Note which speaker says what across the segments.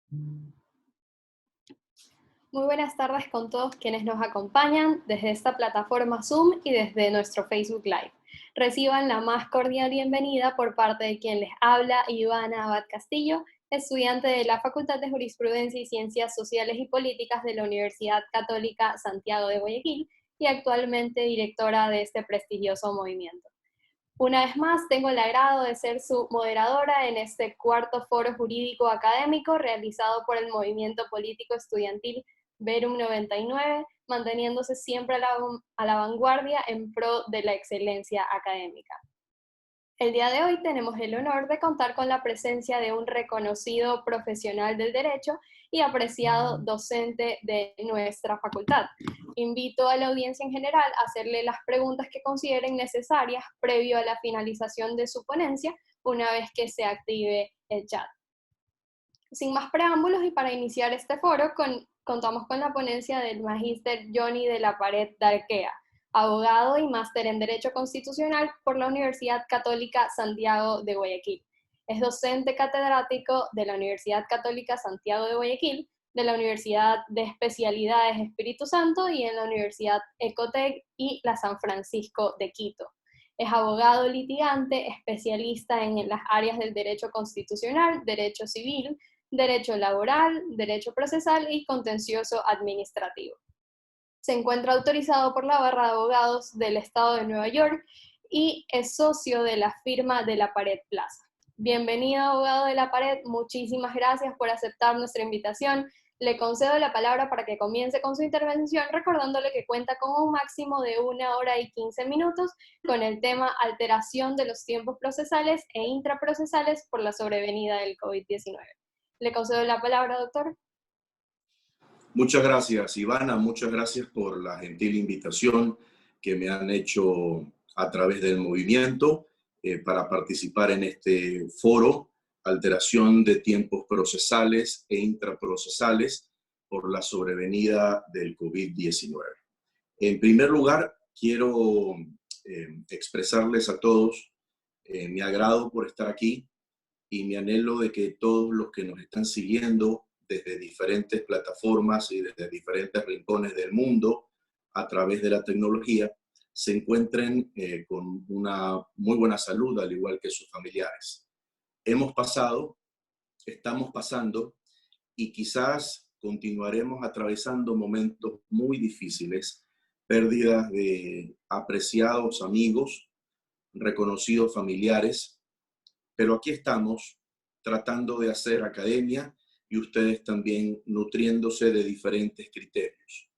Speaker 1: Muy buenas tardes con todos quienes nos acompañan desde esta plataforma Zoom y desde nuestro Facebook Live. Reciban la más cordial bienvenida por parte de quien les habla, Ivana Abad Castillo, estudiante de la Facultad de Jurisprudencia y Ciencias Sociales y Políticas de la Universidad Católica Santiago de Guayaquil y actualmente directora de este prestigioso movimiento. Una vez más, tengo el agrado de ser su moderadora en este cuarto foro jurídico académico realizado por el movimiento político estudiantil Verum 99, manteniéndose siempre a la vanguardia en pro de la excelencia académica. El día de hoy tenemos el honor de contar con la presencia de un reconocido profesional del derecho y apreciado docente de nuestra facultad. Invito a la audiencia en general a hacerle las preguntas que consideren necesarias previo a la finalización de su ponencia, una vez que se active el chat. Sin más preámbulos y para iniciar este foro, contamos con la ponencia del magíster Johnny de la Pared Darquea, abogado y máster en Derecho Constitucional por la Universidad Católica Santiago de Guayaquil. Es docente catedrático de la Universidad Católica Santiago de Guayaquil, de la Universidad de Especialidades Espíritu Santo y en la Universidad Ecotec y la San Francisco de Quito. Es abogado litigante, especialista en las áreas del derecho constitucional, derecho civil, derecho laboral, derecho procesal y contencioso administrativo. Se encuentra autorizado por la Barra de Abogados del Estado de Nueva York y es socio de la firma de La Pared Plaza. Bienvenido, abogado de La Pared, muchísimas gracias por aceptar nuestra invitación. Le concedo la palabra para que comience con su intervención, recordándole que cuenta con un máximo de 1 hora y 15 minutos con el tema alteración de los tiempos procesales e intraprocesales por la sobrevenida del COVID-19. Le concedo la palabra, doctor.
Speaker 2: Muchas gracias, Ivana. Muchas gracias por la gentil invitación que me han hecho a través del movimiento para participar en este foro, alteración de tiempos procesales e intraprocesales por la sobrevenida del COVID-19. En primer lugar, quiero expresarles a todos mi agrado por estar aquí y mi anhelo de que todos los que nos están siguiendo desde diferentes plataformas y desde diferentes rincones del mundo a través de la tecnología se encuentren con una muy buena salud, al igual que sus familiares. Hemos pasado, estamos pasando y quizás continuaremos atravesando momentos muy difíciles, pérdidas de apreciados amigos, reconocidos familiares, pero aquí estamos tratando de hacer academia y ustedes también nutriéndose de diferentes criterios.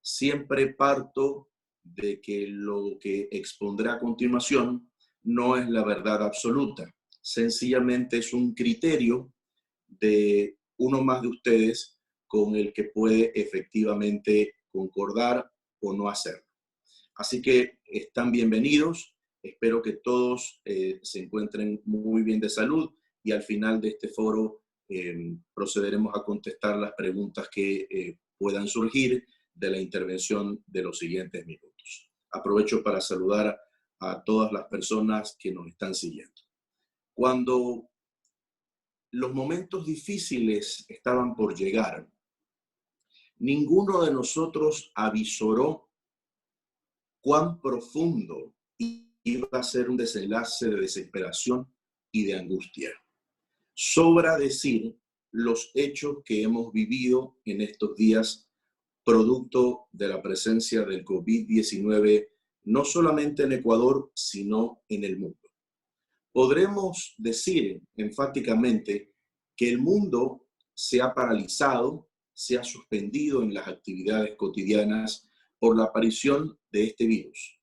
Speaker 2: Siempre parto de que lo que expondré a continuación no es la verdad absoluta. Sencillamente es un criterio de uno más de ustedes con el que puede efectivamente concordar o no hacerlo. Así que están bienvenidos. Espero que todos se encuentren muy bien de salud y al final de este foro procederemos a contestar las preguntas que puedan surgir de la intervención de los siguientes minutos. Aprovecho para saludar a todas las personas que nos están siguiendo. Cuando los momentos difíciles estaban por llegar, ninguno de nosotros avisoró cuán profundo iba a ser un desenlace de desesperación y de angustia. Sobra decir los hechos que hemos vivido en estos días, producto de la presencia del COVID-19, no solamente en Ecuador, sino en el mundo. Podremos decir enfáticamente que el mundo se ha paralizado, se ha suspendido en las actividades cotidianas por la aparición de este virus.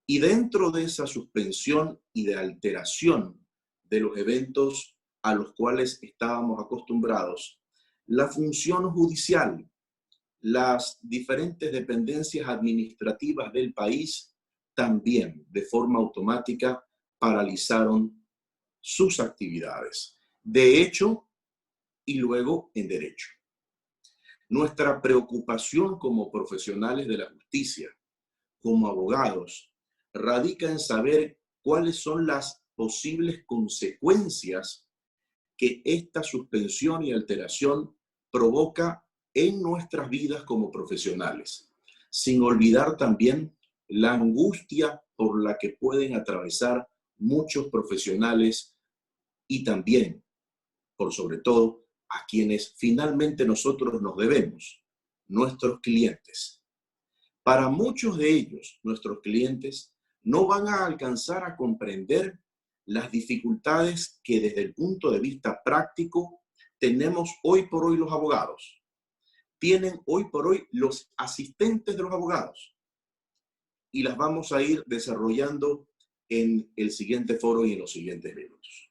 Speaker 2: Y dentro de esa suspensión y de alteración de los eventos a los cuales estábamos acostumbrados, la función judicial, las diferentes dependencias administrativas del país también de forma automática paralizaron sus actividades, de hecho y luego en derecho. Nuestra preocupación como profesionales de la justicia, como abogados, radica en saber cuáles son las posibles consecuencias que esta suspensión y alteración provoca en nuestras vidas como profesionales, sin olvidar también la angustia por la que pueden atravesar muchos profesionales y también, por sobre todo, a quienes finalmente nosotros nos debemos, nuestros clientes. Para muchos de ellos, nuestros clientes no van a alcanzar a comprender las dificultades que desde el punto de vista práctico tenemos hoy por hoy los abogados. Tienen hoy por hoy los asistentes de los abogados. Y las vamos a ir desarrollando en el siguiente foro y en los siguientes minutos.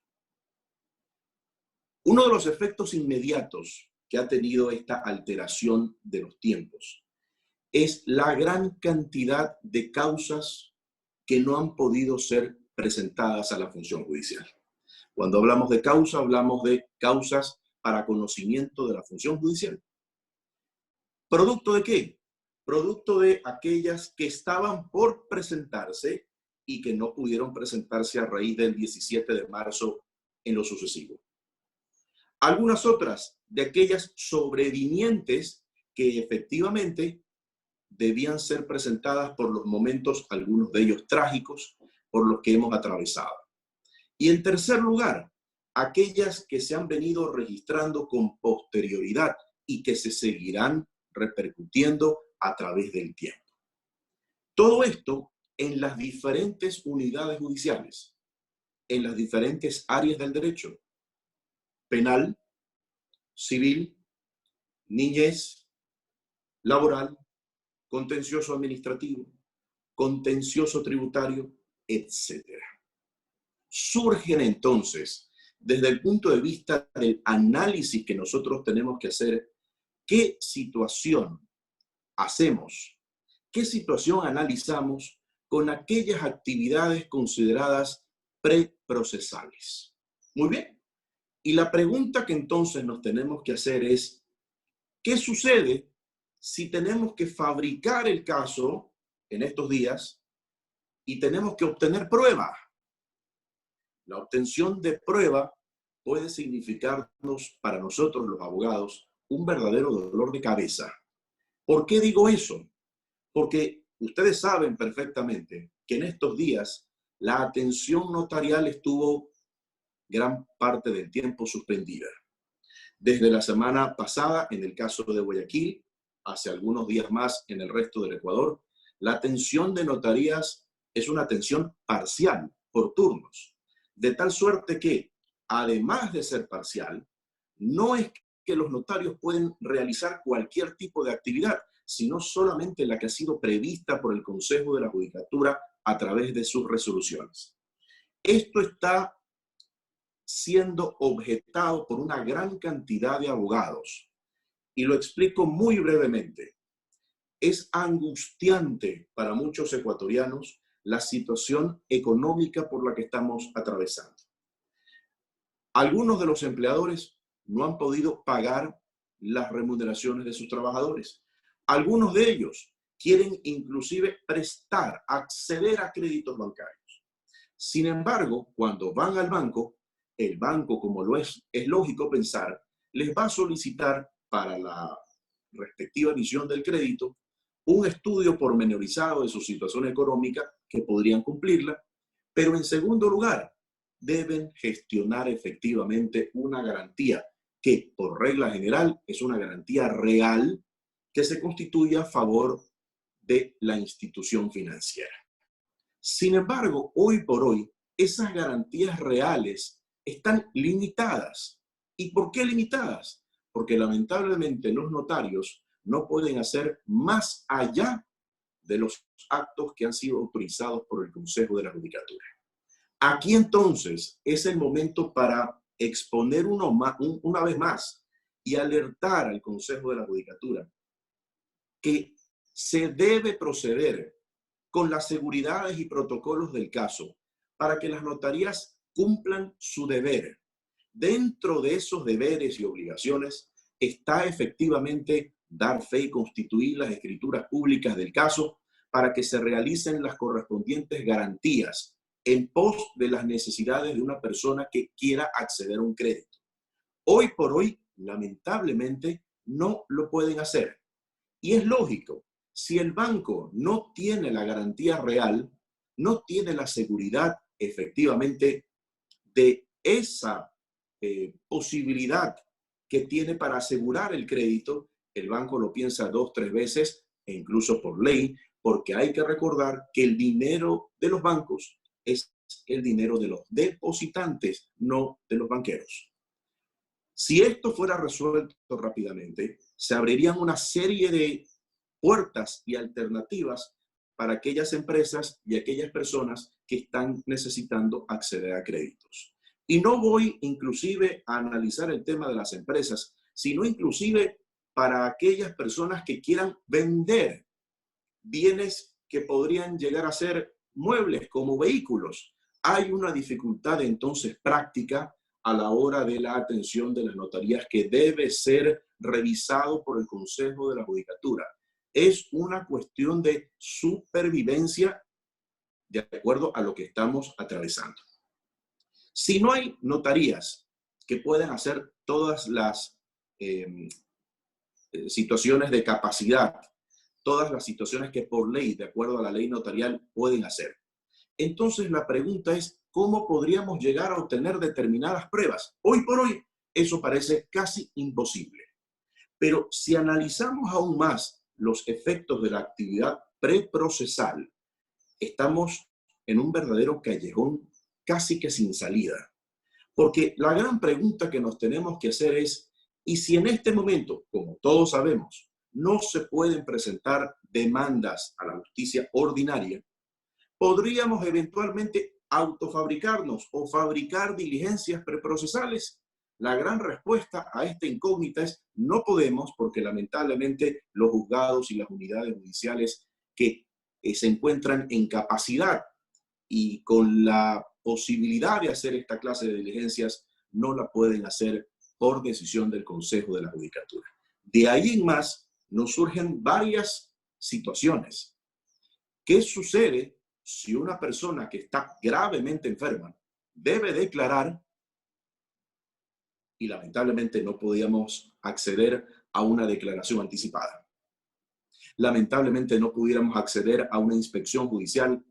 Speaker 2: Uno de los efectos inmediatos que ha tenido esta alteración de los tiempos es la gran cantidad de causas que no han podido ser presentadas a la función judicial. Cuando hablamos de causa, hablamos de causas para conocimiento de la función judicial. ¿Producto de qué? Producto de aquellas que estaban por presentarse y que no pudieron presentarse a raíz del 17 de marzo en lo sucesivo. Algunas otras de aquellas sobrevinientes que efectivamente debían ser presentadas por los momentos, algunos de ellos trágicos, por los que hemos atravesado. Y en tercer lugar, aquellas que se han venido registrando con posterioridad y que se seguirán repercutiendo a través del tiempo. Todo esto en las diferentes unidades judiciales, en las diferentes áreas del derecho: penal, civil, niñez, laboral, contencioso administrativo, contencioso tributario, etc. Surgen entonces, desde el punto de vista del análisis que nosotros tenemos que hacer, ¿qué situación hacemos? ¿Qué situación analizamos con aquellas actividades consideradas preprocesales? Muy bien. Y la pregunta que entonces nos tenemos que hacer es, ¿qué sucede si tenemos que fabricar el caso en estos días y tenemos que obtener prueba? La obtención de prueba puede significarnos para nosotros los abogados un verdadero dolor de cabeza. ¿Por qué digo eso? Porque ustedes saben perfectamente que en estos días la atención notarial estuvo gran parte del tiempo suspendida. Desde la semana pasada, en el caso de Guayaquil, hace algunos días más en el resto del Ecuador, la atención de notarías es una atención parcial, por turnos. De tal suerte que, además de ser parcial, no es que los notarios pueden realizar cualquier tipo de actividad, sino solamente la que ha sido prevista por el Consejo de la Judicatura a través de sus resoluciones. Esto está siendo objetado por una gran cantidad de abogados. Y lo explico muy brevemente. Es angustiante para muchos ecuatorianos la situación económica por la que estamos atravesando. Algunos de los empleadores no han podido pagar las remuneraciones de sus trabajadores. Algunos de ellos quieren inclusive prestar, acceder a créditos bancarios. Sin embargo, cuando van al banco, el banco, como lo es lógico pensar, les va a solicitar para la respectiva emisión del crédito un estudio pormenorizado de su situación económica que podrían cumplirla, pero en segundo lugar, deben gestionar efectivamente una garantía que, por regla general, es una garantía real que se constituye a favor de la institución financiera. Sin embargo, hoy por hoy, esas garantías reales están limitadas. ¿Y por qué limitadas? Porque lamentablemente los notarios no pueden hacer más allá de los actos que han sido autorizados por el Consejo de la Judicatura. Aquí entonces es el momento para exponer una vez más y alertar al Consejo de la Judicatura que se debe proceder con las seguridades y protocolos del caso para que las notarías cumplan su deber. Dentro de esos deberes y obligaciones está efectivamente dar fe y constituir las escrituras públicas del caso para que se realicen las correspondientes garantías en pos de las necesidades de una persona que quiera acceder a un crédito. Hoy por hoy, lamentablemente, no lo pueden hacer. Y es lógico, si el banco no tiene la garantía real, no tiene la seguridad efectivamente de esa posibilidad que tiene para asegurar el crédito, el banco lo piensa 2, 3 veces, e incluso por ley, porque hay que recordar que el dinero de los bancos es el dinero de los depositantes, no de los banqueros. Si esto fuera resuelto rápidamente, se abrirían una serie de puertas y alternativas para aquellas empresas y aquellas personas que están necesitando acceder a créditos. Y no voy inclusive a analizar el tema de las empresas, sino inclusive para aquellas personas que quieran vender bienes que podrían llegar a ser muebles como vehículos. Hay una dificultad entonces práctica a la hora de la atención de las notarías que debe ser revisado por el Consejo de la Judicatura. Es una cuestión de supervivencia de acuerdo a lo que estamos atravesando. Si no hay notarías que puedan hacer todas las situaciones de capacidad, todas las situaciones que por ley, de acuerdo a la ley notarial, pueden hacer, entonces la pregunta es, ¿cómo podríamos llegar a obtener determinadas pruebas? Hoy por hoy, eso parece casi imposible. Pero si analizamos aún más los efectos de la actividad preprocesal, estamos en un verdadero callejón casi que sin salida. Porque la gran pregunta que nos tenemos que hacer es, ¿y si en este momento, como todos sabemos, no se pueden presentar demandas a la justicia ordinaria, podríamos eventualmente autofabricarnos o fabricar diligencias preprocesales? La gran respuesta a esta incógnita es no podemos, porque lamentablemente los juzgados y las unidades judiciales que se encuentran en capacidad y con la posibilidad de hacer esta clase de diligencias no la pueden hacer por decisión del Consejo de la Judicatura. De ahí en más nos surgen varias situaciones. ¿Qué sucede si una persona que está gravemente enferma debe declarar y lamentablemente no podíamos acceder a una declaración anticipada? Lamentablemente no pudiéramos acceder a una inspección judicial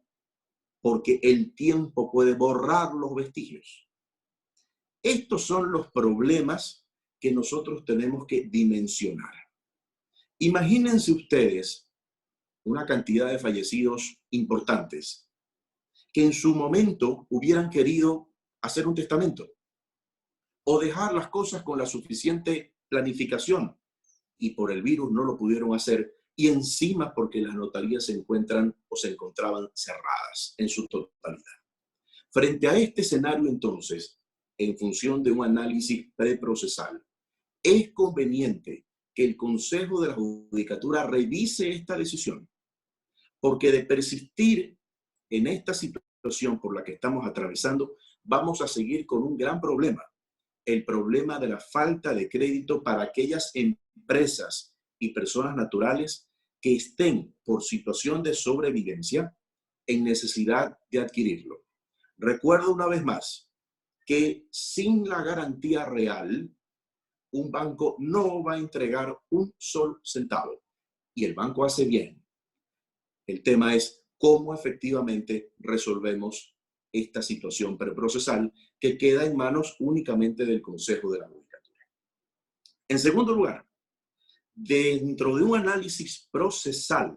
Speaker 2: porque el tiempo puede borrar los vestigios. Estos son los problemas que nosotros tenemos que dimensionar. Imagínense ustedes una cantidad de fallecidos importantes que en su momento hubieran querido hacer un testamento o dejar las cosas con la suficiente planificación y por el virus no lo pudieron hacer y encima porque las notarías se encuentran o se encontraban cerradas en su totalidad. Frente a este escenario entonces, en función de un análisis preprocesal, es conveniente que el Consejo de la Judicatura revise esta decisión, porque de persistir en esta situación por la que estamos atravesando, vamos a seguir con un gran problema, el problema de la falta de crédito para aquellas empresas y personas naturales que estén por situación de sobrevivencia en necesidad de adquirirlo. Recuerdo una vez más que sin la garantía real, un banco no va a entregar un solo centavo y el banco hace bien. El tema es cómo efectivamente resolvemos esta situación preprocesal que queda en manos únicamente del Consejo de la Judicatura. En segundo lugar, dentro de un análisis procesal,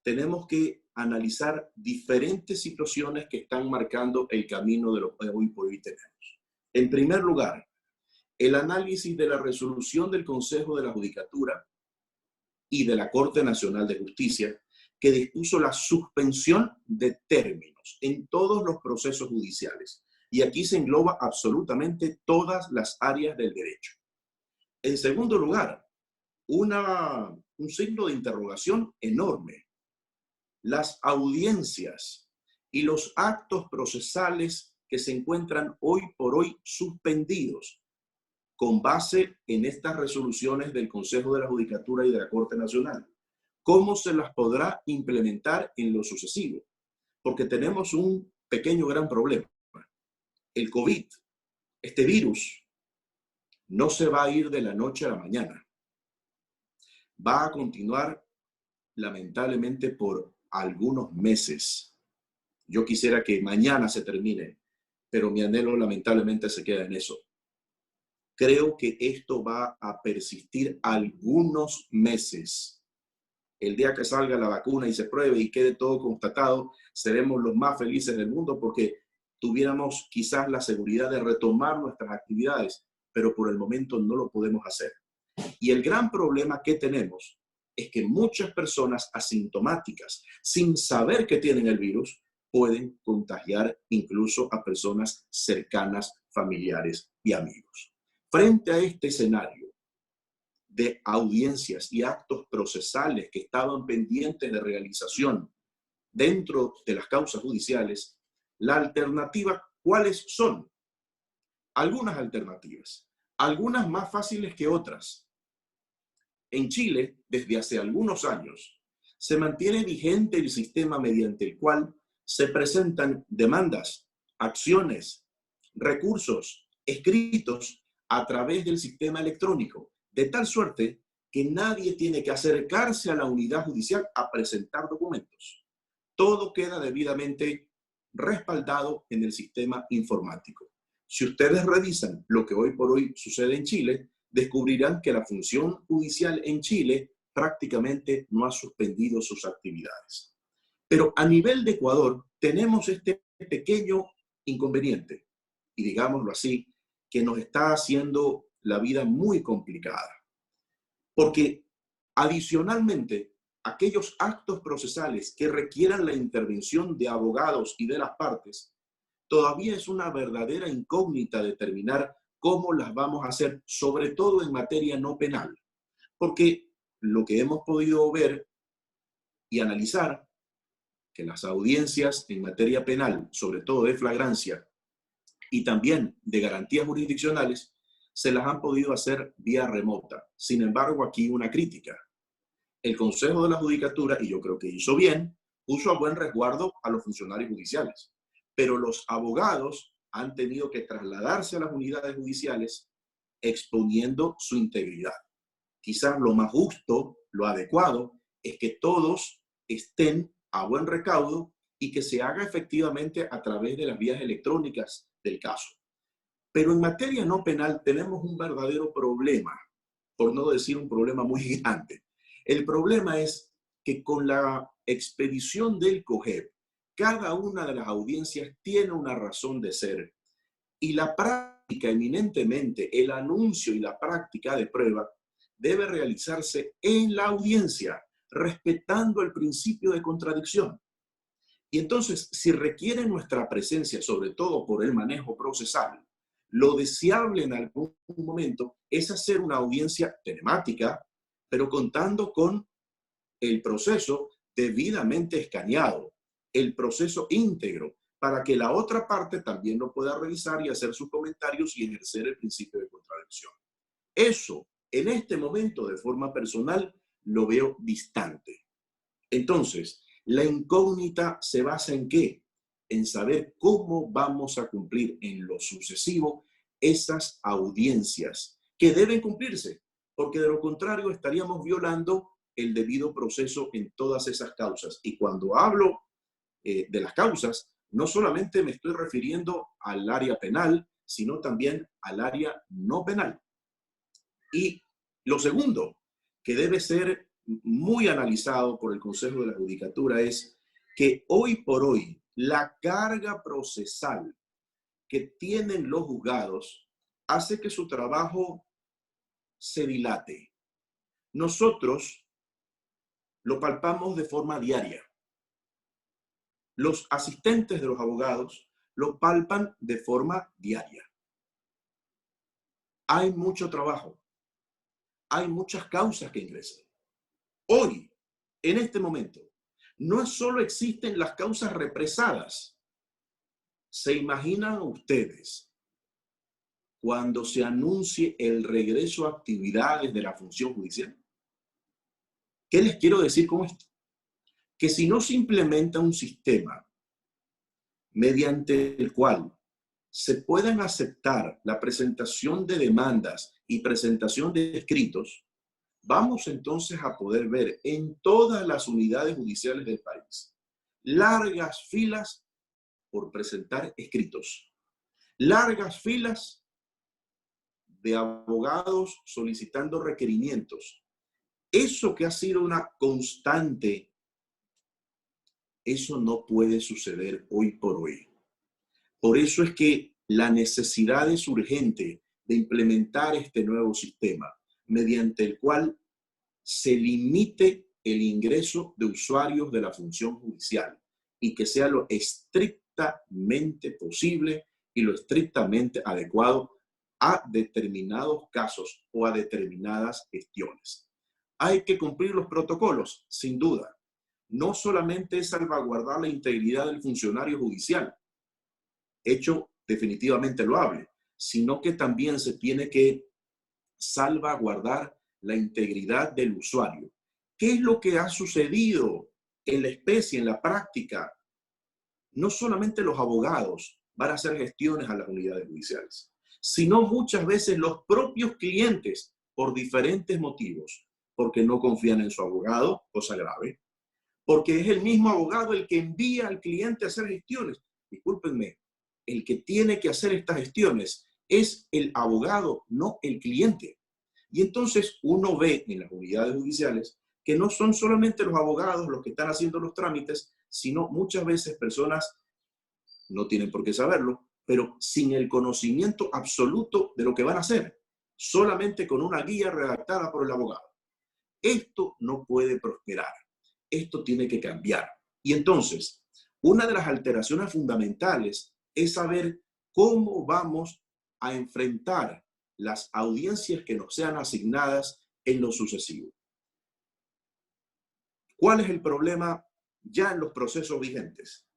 Speaker 2: tenemos que analizar diferentes situaciones que están marcando el camino de lo que hoy por hoy tenemos. En primer lugar, el análisis de la resolución del Consejo de la Judicatura y de la Corte Nacional de Justicia que dispuso la suspensión de términos en todos los procesos judiciales. Y aquí se engloba absolutamente todas las áreas del derecho. En segundo lugar, un signo de interrogación enorme. Las audiencias y los actos procesales que se encuentran hoy por hoy suspendidos con base en estas resoluciones del Consejo de la Judicatura y de la Corte Nacional. ¿Cómo se las podrá implementar en lo sucesivo? Porque tenemos un pequeño gran problema. El COVID, este virus, no se va a ir de la noche a la mañana. Va a continuar lamentablemente por algunos meses. Yo quisiera que mañana se termine, pero mi anhelo lamentablemente se queda en eso. Creo que esto va a persistir algunos meses. El día que salga la vacuna y se pruebe y quede todo constatado, seremos los más felices del mundo porque tuviéramos quizás la seguridad de retomar nuestras actividades, pero por el momento no lo podemos hacer. Y el gran problema que tenemos es que muchas personas asintomáticas, sin saber que tienen el virus, pueden contagiar incluso a personas cercanas, familiares y amigos. Frente a este escenario de audiencias y actos procesales que estaban pendientes de realización dentro de las causas judiciales, la alternativa, ¿cuáles son? Algunas alternativas, algunas más fáciles que otras. En Chile, desde hace algunos años, se mantiene vigente el sistema mediante el cual se presentan demandas, acciones, recursos, escritos a través del sistema electrónico, de tal suerte que nadie tiene que acercarse a la unidad judicial a presentar documentos. Todo queda debidamente respaldado en el sistema informático. Si ustedes revisan lo que hoy por hoy sucede en Chile, descubrirán que la función judicial en Chile prácticamente no ha suspendido sus actividades. Pero a nivel de Ecuador tenemos este pequeño inconveniente, y digámoslo así, que nos está haciendo la vida muy complicada. Porque adicionalmente, aquellos actos procesales que requieran la intervención de abogados y de las partes, todavía es una verdadera incógnita determinar cómo las vamos a hacer, sobre todo en materia no penal. Porque lo que hemos podido ver y analizar, que las audiencias en materia penal, sobre todo de flagrancia y también de garantías jurisdiccionales, se las han podido hacer vía remota. Sin embargo, aquí una crítica. El Consejo de la Judicatura, y yo creo que hizo bien, puso a buen resguardo a los funcionarios judiciales. Pero los abogados han tenido que trasladarse a las unidades judiciales exponiendo su integridad. Quizás lo más justo, lo adecuado, es que todos estén a buen recaudo y que se haga efectivamente a través de las vías electrónicas del caso. Pero en materia no penal tenemos un verdadero problema, por no decir un problema muy grande. El problema es que con la expedición del COGEP, cada una de las audiencias tiene una razón de ser y la práctica, eminentemente el anuncio y la práctica de prueba, debe realizarse en la audiencia, respetando el principio de contradicción. Y entonces, si requiere nuestra presencia, sobre todo por el manejo procesal, lo deseable en algún momento es hacer una audiencia telemática, pero contando con el proceso debidamente escaneado, el proceso íntegro, para que la otra parte también lo pueda revisar y hacer sus comentarios y ejercer el principio de contradicción. Eso, en este momento, de forma personal, lo veo distante. Entonces, la incógnita se basa en ¿qué? En saber cómo vamos a cumplir en lo sucesivo esas audiencias que deben cumplirse, porque de lo contrario estaríamos violando el debido proceso en todas esas causas. Y cuando hablo de las causas, no solamente me estoy refiriendo al área penal, sino también al área no penal. Y lo segundo, que debe ser muy analizado por el Consejo de la Judicatura, es que hoy por hoy la carga procesal que tienen los juzgados hace que su trabajo se dilate. Nosotros lo palpamos de forma diaria. Los asistentes de los abogados lo palpan de forma diaria. Hay mucho trabajo. Hay muchas causas que ingresan. Hoy, en este momento, no solo existen las causas represadas. ¿Se imaginan ustedes cuando se anuncie el regreso a actividades de la función judicial? ¿Qué les quiero decir con esto? Que si no se implementa un sistema mediante el cual se puedan aceptar la presentación de demandas y presentación de escritos, vamos entonces a poder ver en todas las unidades judiciales del país largas filas por presentar escritos, largas filas de abogados solicitando requerimientos. Eso que ha sido una constante, eso no puede suceder hoy por hoy. Por eso es que la necesidad es urgente de implementar este nuevo sistema, mediante el cual se limite el ingreso de usuarios de la función judicial y que sea lo estrictamente posible y lo estrictamente adecuado a determinados casos o a determinadas gestiones. Hay que cumplir los protocolos, sin duda. No solamente es salvaguardar la integridad del funcionario judicial, hecho definitivamente loable, sino que también se tiene que salvaguardar la integridad del usuario. ¿Qué es lo que ha sucedido en la especie, en la práctica? No solamente los abogados van a hacer gestiones a las unidades judiciales, sino muchas veces los propios clientes por diferentes motivos, porque no confían en su abogado, cosa grave, porque es el mismo abogado el que envía al cliente a hacer gestiones. Discúlpenme, el que tiene que hacer estas gestiones es el abogado, no el cliente. Y entonces uno ve en las unidades judiciales que no son solamente los abogados los que están haciendo los trámites, sino muchas veces personas, no tienen por qué saberlo, pero sin el conocimiento absoluto de lo que van a hacer, solamente con una guía redactada por el abogado. Esto no puede prosperar. Esto tiene que cambiar. Y entonces, una de las alteraciones fundamentales es saber cómo vamos a enfrentar las audiencias que nos sean asignadas en lo sucesivo. ¿Cuál es el problema ya en los procesos vigentes?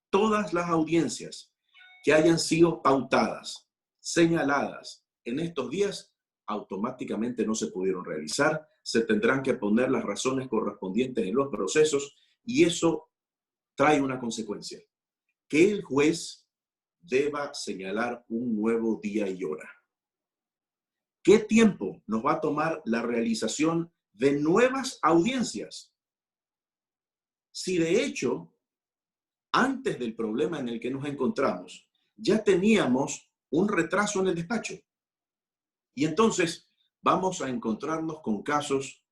Speaker 2: Todas las audiencias que hayan sido pautadas, señaladas en estos días, automáticamente no se pudieron realizar. Se tendrán que poner las razones correspondientes en los procesos y eso trae una consecuencia, que el juez deba señalar un nuevo día y hora. ¿Qué tiempo nos va a tomar la realización de nuevas audiencias? Si de hecho, antes del problema en el que nos encontramos, ya teníamos un retraso en el despacho. Y entonces vamos a encontrarnos con casos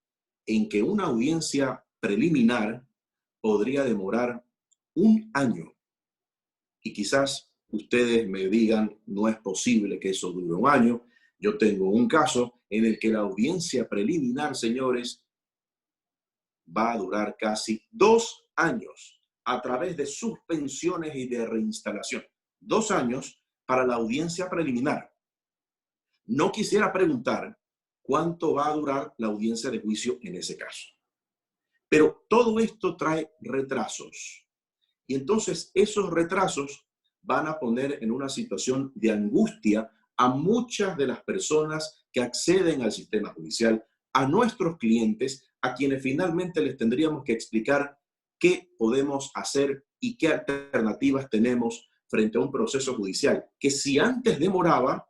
Speaker 2: en que una audiencia preliminar podría demorar un año. Y quizás ustedes me digan, no es posible que eso dure un año. Yo tengo un caso en el que la audiencia preliminar, señores, va a durar casi 2 años a través de suspensiones y de reinstalación. 2 años para la audiencia preliminar. No quisiera preguntar cuánto va a durar la audiencia de juicio en ese caso. Pero todo esto trae retrasos. Y entonces esos retrasos van a poner en una situación de angustia a muchas de las personas que acceden al sistema judicial, a nuestros clientes, a quienes finalmente les tendríamos que explicar qué podemos hacer y qué alternativas tenemos frente a un proceso judicial, que si antes demoraba,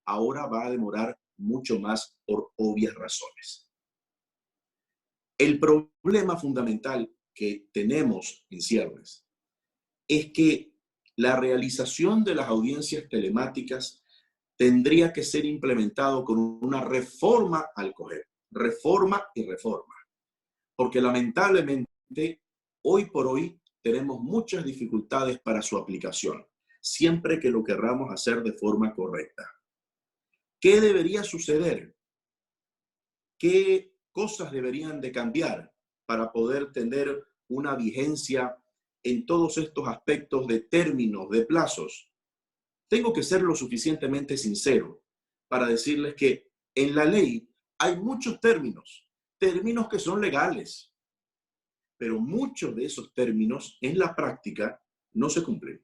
Speaker 2: ahora va a demorar mucho más por obvias razones. El problema fundamental que tenemos en ciernes es que la realización de las audiencias telemáticas tendría que ser implementado con una reforma al COGEP, reforma y reforma, porque lamentablemente hoy por hoy tenemos muchas dificultades para su aplicación, siempre que lo querramos hacer de forma correcta. ¿Qué debería suceder? ¿Qué cosas deberían de cambiar para poder tener una vigencia en todos estos aspectos de términos, de plazos? Tengo que ser lo suficientemente sincero para decirles que en la ley hay muchos términos que son legales, pero muchos de esos términos en la práctica no se cumplen.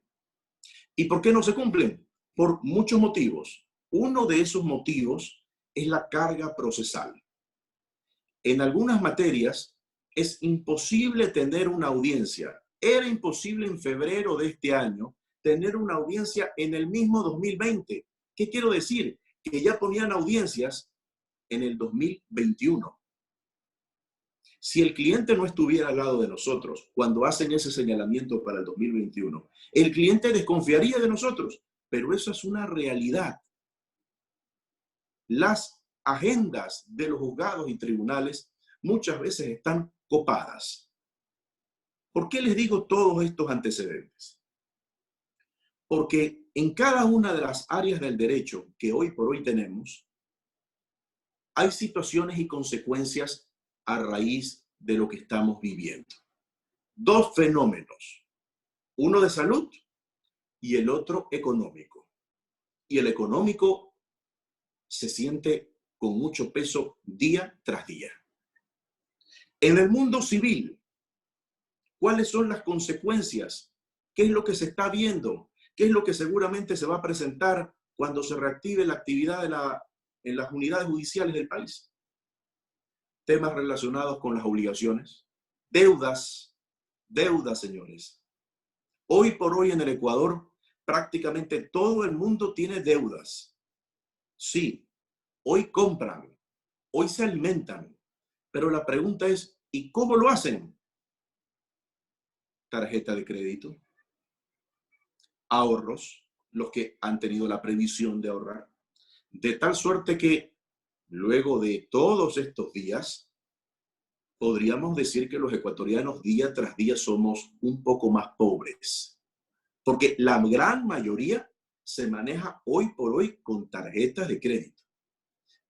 Speaker 2: ¿Y por qué no se cumplen? Por muchos motivos. Uno de esos motivos es la carga procesal. En algunas materias es imposible tener una audiencia. Era imposible en febrero de este año tener una audiencia en el mismo 2020. ¿Qué quiero decir? Que ya ponían audiencias en el 2021. Si el cliente no estuviera al lado de nosotros cuando hacen ese señalamiento para el 2021, el cliente desconfiaría de nosotros, pero eso es una realidad. Las agendas de los juzgados y tribunales muchas veces están copadas. ¿Por qué les digo todos estos antecedentes? Porque en cada una de las áreas del derecho que hoy por hoy tenemos, hay situaciones y consecuencias a raíz de lo que estamos viviendo. Dos fenómenos, uno de salud y el otro económico. Y el económico se siente con mucho peso día tras día. En el mundo civil, ¿cuáles son las consecuencias? ¿Qué es lo que se está viendo? ¿Qué es lo que seguramente se va a presentar cuando se reactive la actividad en las unidades judiciales del país? Temas relacionados con las obligaciones, deudas, señores. Hoy por hoy en el Ecuador, prácticamente todo el mundo tiene deudas. Sí, hoy compran, hoy se alimentan, pero la pregunta es, ¿y cómo lo hacen? Tarjeta de crédito, ahorros, los que han tenido la previsión de ahorrar, de tal suerte que luego de todos estos días, podríamos decir que los ecuatorianos día tras día somos un poco más pobres, porque la gran mayoría se maneja hoy por hoy con tarjetas de crédito.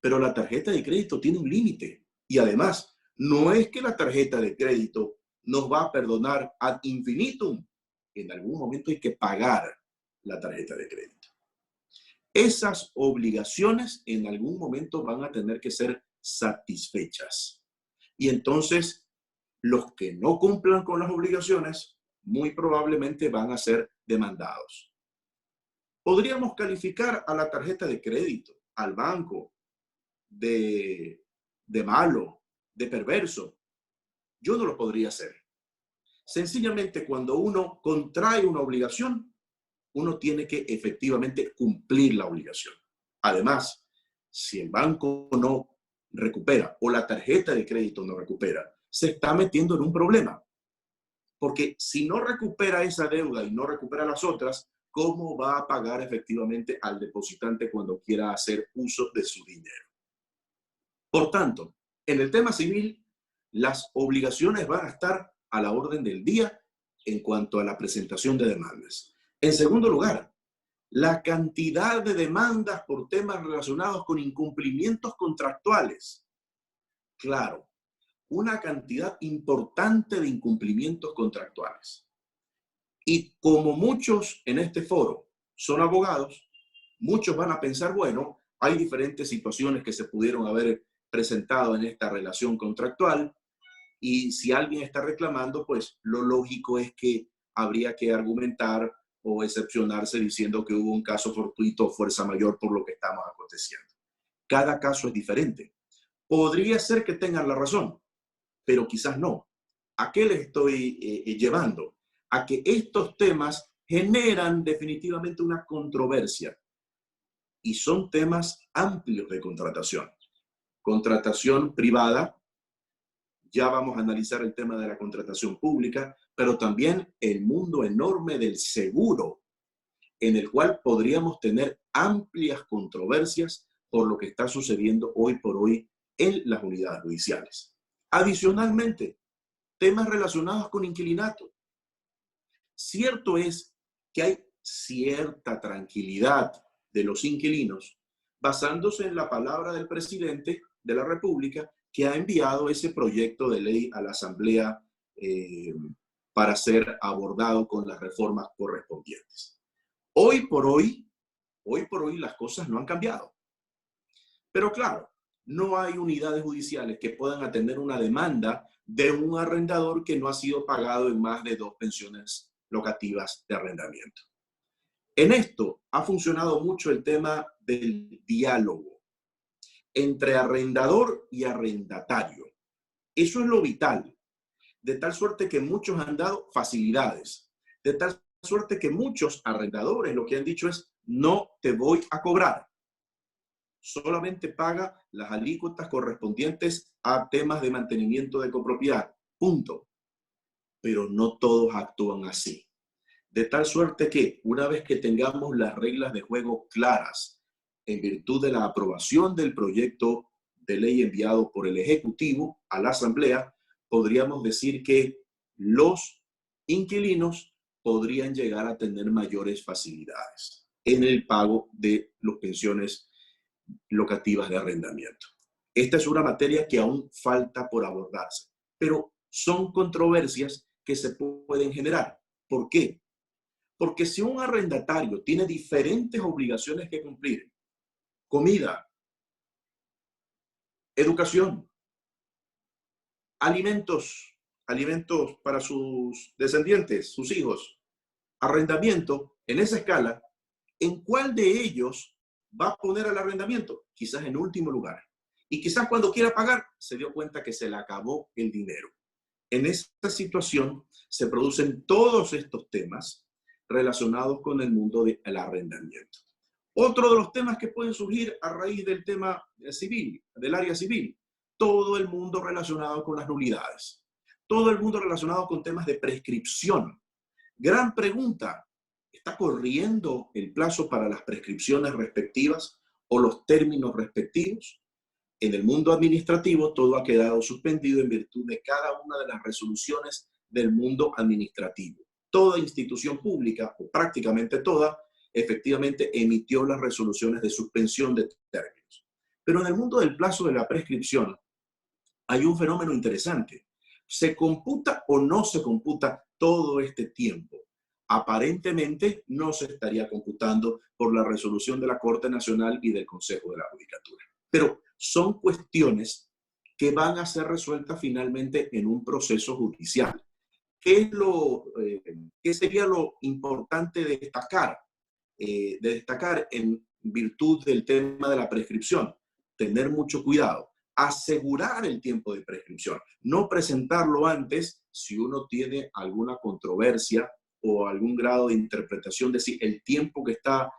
Speaker 2: Pero la tarjeta de crédito tiene un límite y además no es que la tarjeta de crédito nos va a perdonar ad infinitum. En algún momento hay que pagar la tarjeta de crédito. Esas obligaciones en algún momento van a tener que ser satisfechas. Y entonces, los que no cumplan con las obligaciones, muy probablemente van a ser demandados. Podríamos calificar a la tarjeta de crédito, al banco, de malo, de perverso. Yo no lo podría hacer. Sencillamente, cuando uno contrae una obligación, uno tiene que efectivamente cumplir la obligación. Además, si el banco no recupera o la tarjeta de crédito no recupera, se está metiendo en un problema. Porque si no recupera esa deuda y no recupera las otras, ¿cómo va a pagar efectivamente al depositante cuando quiera hacer uso de su dinero? Por tanto, en el tema civil, las obligaciones van a estar a la orden del día en cuanto a la presentación de demandas. En segundo lugar, la cantidad de demandas por temas relacionados con incumplimientos contractuales. Claro, una cantidad importante de incumplimientos contractuales. Y como muchos en este foro son abogados, muchos van a pensar, bueno, hay diferentes situaciones que se pudieron haber presentado en esta relación contractual y si alguien está reclamando, pues lo lógico es que habría que argumentar o excepcionarse diciendo que hubo un caso fortuito o fuerza mayor por lo que estamos aconteciendo. Cada caso es diferente. Podría ser que tengan la razón, pero quizás no. ¿A qué les estoy llevando? A que estos temas generan definitivamente una controversia y son temas amplios de contratación. Contratación privada, ya vamos a analizar el tema de la contratación pública, pero también el mundo enorme del seguro, en el cual podríamos tener amplias controversias por lo que está sucediendo hoy por hoy en las unidades judiciales. Adicionalmente, temas relacionados con inquilinato. Cierto es que hay cierta tranquilidad de los inquilinos basándose en la palabra del presidente de la República que ha enviado ese proyecto de ley a la Asamblea para ser abordado con las reformas correspondientes. Hoy por hoy las cosas no han cambiado. Pero claro, no hay unidades judiciales que puedan atender una demanda de un arrendador que no ha sido pagado en más de 2 pensiones locativas de arrendamiento. En esto ha funcionado mucho el tema del diálogo entre arrendador y arrendatario. Eso es lo vital, de tal suerte que muchos han dado facilidades, de tal suerte que muchos arrendadores lo que han dicho es, no te voy a cobrar. Solamente paga las alícuotas correspondientes a temas de mantenimiento de copropiedad. Punto. Pero no todos actúan así. De tal suerte que una vez que tengamos las reglas de juego claras, en virtud de la aprobación del proyecto de ley enviado por el Ejecutivo a la Asamblea, podríamos decir que los inquilinos podrían llegar a tener mayores facilidades en el pago de las pensiones locativas de arrendamiento. Esta es una materia que aún falta por abordarse, pero son controversias que se pueden generar. ¿Por qué? Porque si un arrendatario tiene diferentes obligaciones que cumplir, comida, educación, alimentos para sus descendientes, sus hijos, arrendamiento, en esa escala, ¿en cuál de ellos va a poner al arrendamiento? Quizás en último lugar. Y quizás cuando quiera pagar, se dio cuenta que se le acabó el dinero. En esta situación se producen todos estos temas relacionados con el mundo del arrendamiento. Otro de los temas que pueden surgir a raíz del tema civil, del área civil, todo el mundo relacionado con las nulidades, todo el mundo relacionado con temas de prescripción. Gran pregunta, ¿está corriendo el plazo para las prescripciones respectivas o los términos respectivos? En el mundo administrativo todo ha quedado suspendido en virtud de cada una de las resoluciones del mundo administrativo. Toda institución pública, o prácticamente toda, efectivamente emitió las resoluciones de suspensión de términos. Pero en el mundo del plazo de la prescripción hay un fenómeno interesante. ¿Se computa o no se computa todo este tiempo? Aparentemente no se estaría computando por la resolución de la Corte Nacional y del Consejo de la Judicatura. Pero son cuestiones que van a ser resueltas finalmente en un proceso judicial. ¿Qué sería lo importante de destacar en virtud del tema de la prescripción? Tener mucho cuidado, asegurar el tiempo de prescripción, no presentarlo antes si uno tiene alguna controversia o algún grado de interpretación de si el tiempo que está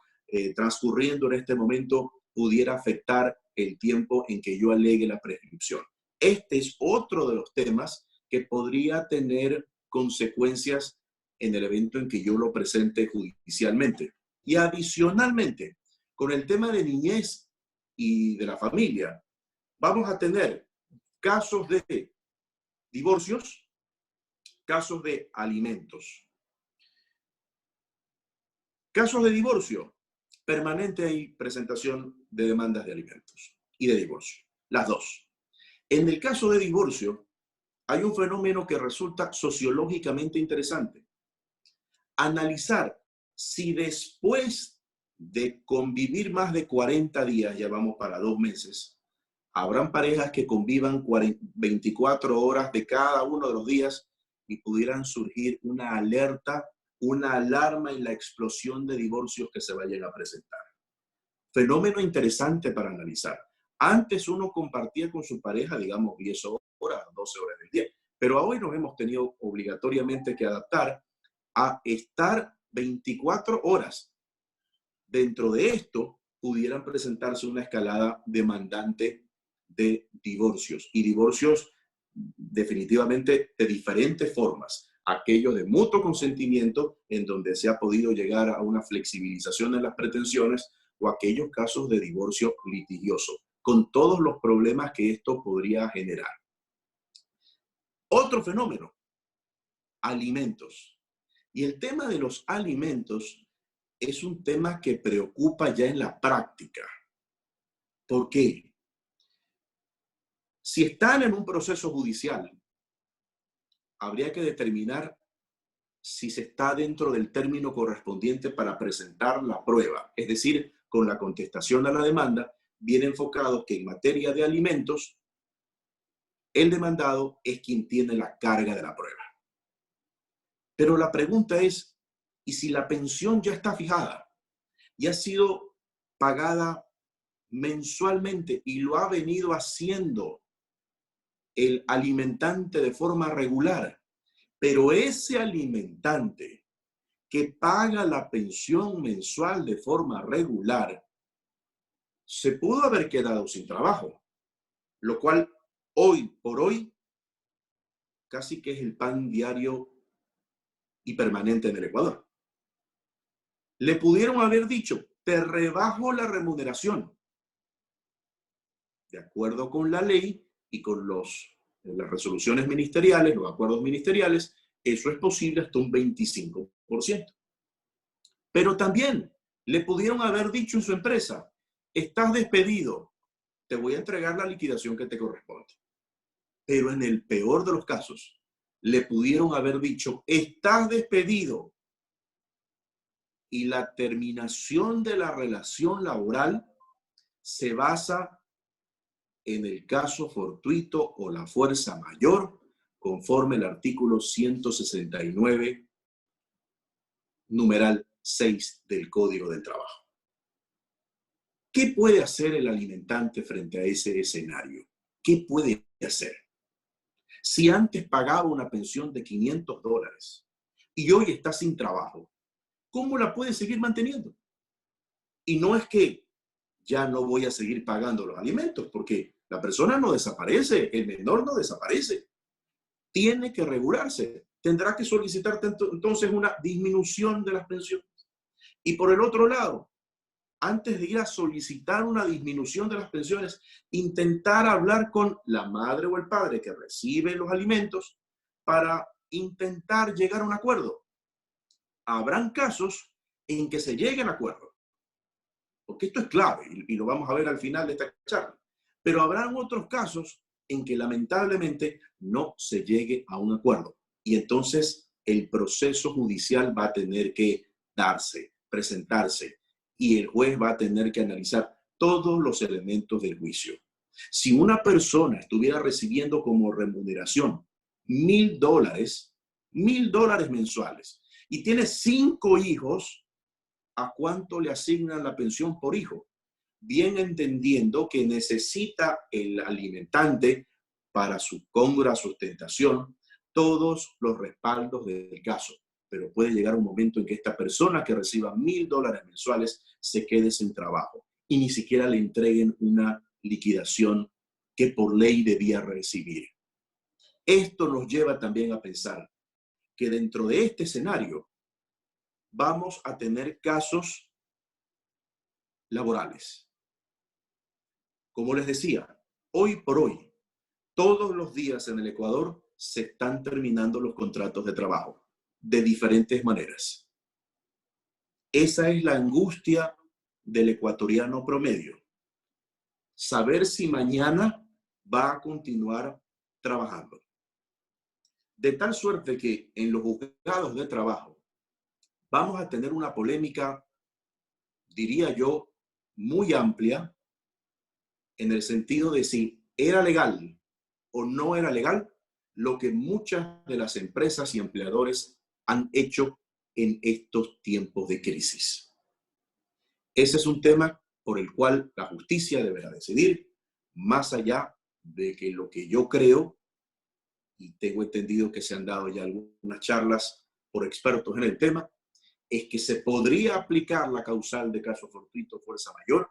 Speaker 2: transcurriendo en este momento pudiera afectar el tiempo en que yo alegue la prescripción. Este es otro de los temas que podría tener consecuencias en el evento en que yo lo presente judicialmente. Y adicionalmente, con el tema de niñez y de la familia, vamos a tener casos de divorcios, casos de alimentos. Casos de divorcio, permanente hay presentación de demandas de alimentos y de divorcio, las dos. En el caso de divorcio, hay un fenómeno que resulta sociológicamente interesante. Analizar si después de convivir más de 40 días, ya vamos para 2 meses, habrán parejas que convivan 24 horas de cada uno de los días y pudieran surgir una alerta, una alarma en la explosión de divorcios que se vayan a presentar. Fenómeno interesante para analizar. Antes uno compartía con su pareja, digamos, 10 horas, 12 horas del día, pero hoy nos hemos tenido obligatoriamente que adaptar a estar 24 horas. Dentro de esto pudieran presentarse una escalada demandante de divorcios, y divorcios definitivamente de diferentes formas. Aquellos de mutuo consentimiento, en donde se ha podido llegar a una flexibilización en las pretensiones, o aquellos casos de divorcio litigioso, con todos los problemas que esto podría generar. Otro fenómeno, alimentos. Y el tema de los alimentos es un tema que preocupa ya en la práctica. ¿Por qué? Si están en un proceso judicial, habría que determinar si se está dentro del término correspondiente para presentar la prueba. Es decir, con la contestación a la demanda, bien enfocado que en materia de alimentos, el demandado es quien tiene la carga de la prueba. Pero la pregunta es, ¿y si la pensión ya está fijada y ha sido pagada mensualmente y lo ha venido haciendo el alimentante de forma regular, pero ese alimentante que paga la pensión mensual de forma regular, se pudo haber quedado sin trabajo, lo cual hoy por hoy casi que es el pan diario y permanente en el Ecuador. Le pudieron haber dicho, te rebajo la remuneración. De acuerdo con la ley y con las resoluciones ministeriales, los acuerdos ministeriales, eso es posible hasta un 25%. Pero también le pudieron haber dicho en su empresa, estás despedido, te voy a entregar la liquidación que te corresponde. Pero en el peor de los casos, le pudieron haber dicho, estás despedido, y la terminación de la relación laboral se basa en el caso fortuito o la fuerza mayor, conforme el artículo 169, numeral 6 del Código del Trabajo. ¿Qué puede hacer el alimentante frente a ese escenario? ¿Qué puede hacer? Si antes pagaba una pensión de $500 y hoy está sin trabajo, ¿cómo la puede seguir manteniendo? Y no es que ya no voy a seguir pagando los alimentos, porque la persona no desaparece, el menor no desaparece. Tiene que regularse. Tendrá que solicitar entonces una disminución de las pensiones. Y por el otro lado, antes de ir a solicitar una disminución de las pensiones, intentar hablar con la madre o el padre que recibe los alimentos para intentar llegar a un acuerdo. Habrán casos en que se llegue a acuerdo, porque esto es clave y lo vamos a ver al final de esta charla. Pero habrán otros casos en que lamentablemente no se llegue a un acuerdo. Y entonces el proceso judicial va a tener que darse, presentarse, y el juez va a tener que analizar todos los elementos del juicio. Si una persona estuviera recibiendo como remuneración $1,000 mensuales, y tiene 5 hijos, ¿a cuánto le asignan la pensión por hijo? Bien entendiendo que necesita el alimentante para su cómoda sustentación todos los respaldos del caso. Pero puede llegar un momento en que esta persona que reciba $1,000 mensuales se quede sin trabajo y ni siquiera le entreguen una liquidación que por ley debía recibir. Esto nos lleva también a pensar que dentro de este escenario vamos a tener casos laborales. Como les decía, hoy por hoy, todos los días en el Ecuador se están terminando los contratos de trabajo de diferentes maneras. Esa es la angustia del ecuatoriano promedio. Saber si mañana va a continuar trabajando. De tal suerte que en los juzgados de trabajo vamos a tener una polémica, diría yo, muy amplia, en el sentido de si era legal o no era legal lo que muchas de las empresas y empleadores han hecho en estos tiempos de crisis. Ese es un tema por el cual la justicia deberá decidir, más allá de que lo que yo creo, y tengo entendido que se han dado ya algunas charlas por expertos en el tema, es que se podría aplicar la causal de caso fortuito fuerza mayor,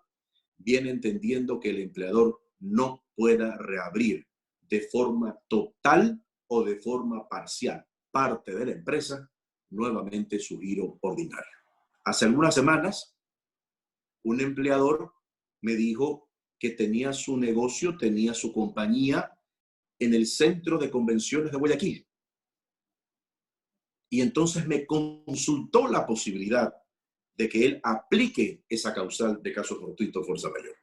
Speaker 2: bien entendiendo que el empleador no pueda reabrir de forma total o de forma parcial parte de la empresa nuevamente su giro ordinario. Hace algunas semanas, un empleador me dijo que tenía su negocio, tenía su compañía en el centro de convenciones de Guayaquil. Y entonces me consultó la posibilidad de que él aplique esa causal de caso fortuito fuerza mayor.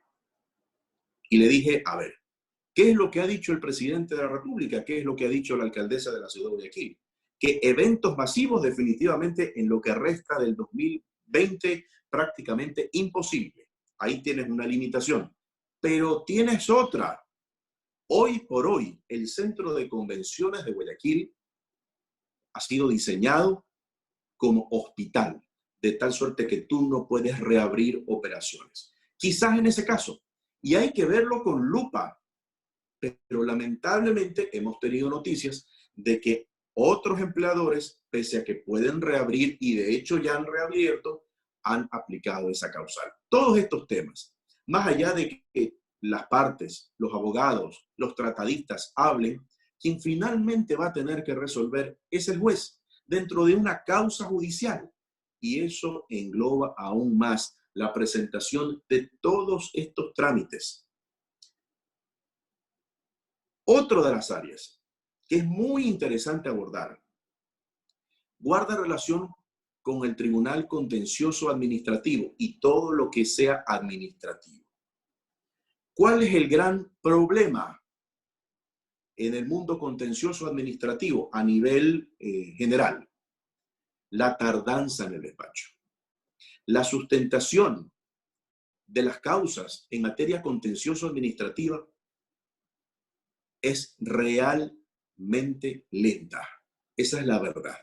Speaker 2: Y le dije, a ver, ¿qué es lo que ha dicho el presidente de la República? ¿Qué es lo que ha dicho la alcaldesa de la ciudad de Guayaquil? Que eventos masivos definitivamente en lo que resta del 2020 prácticamente imposible. Ahí tienes una limitación. Pero tienes otra. Hoy por hoy, el centro de convenciones de Guayaquil ha sido diseñado como hospital, de tal suerte que tú no puedes reabrir operaciones. Quizás en ese caso, y hay que verlo con lupa, pero lamentablemente hemos tenido noticias de que Otros empleadores, pese a que pueden reabrir y de hecho ya han reabierto, han aplicado esa causal. Todos estos temas, más allá de que las partes, los abogados, los tratadistas hablen, quien finalmente va a tener que resolver es el juez dentro de una causa judicial. Y eso engloba aún más la presentación de todos estos trámites. Otra de las áreas que es muy interesante abordar guarda relación con el Tribunal Contencioso Administrativo y todo lo que sea administrativo. ¿Cuál es el gran problema en el mundo contencioso administrativo a nivel general? La tardanza en el despacho. La sustentación de las causas en materia contencioso administrativa es realmente lenta. Esa es la verdad.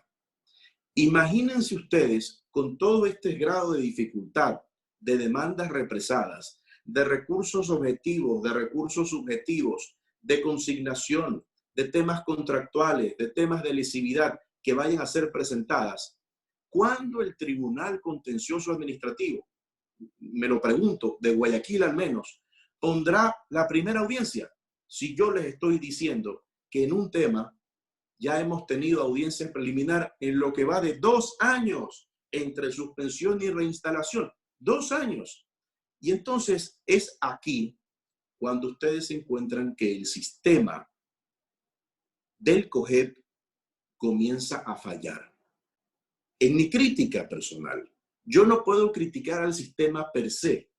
Speaker 2: Imagínense ustedes con todo este grado de dificultad, de demandas represadas, de recursos objetivos, de recursos subjetivos, de consignación, de temas contractuales, de temas de lesividad que vayan a ser presentadas. ¿Cuándo el Tribunal Contencioso Administrativo, me lo pregunto, de Guayaquil al menos, pondrá la primera audiencia? Si yo les estoy diciendo que en un tema ya hemos tenido audiencia preliminar en lo que va de 2 años entre suspensión y reinstalación. 2 años. Y entonces es aquí cuando ustedes encuentran que el sistema del COGEP comienza a fallar. En mi crítica personal, yo no puedo criticar al sistema per se.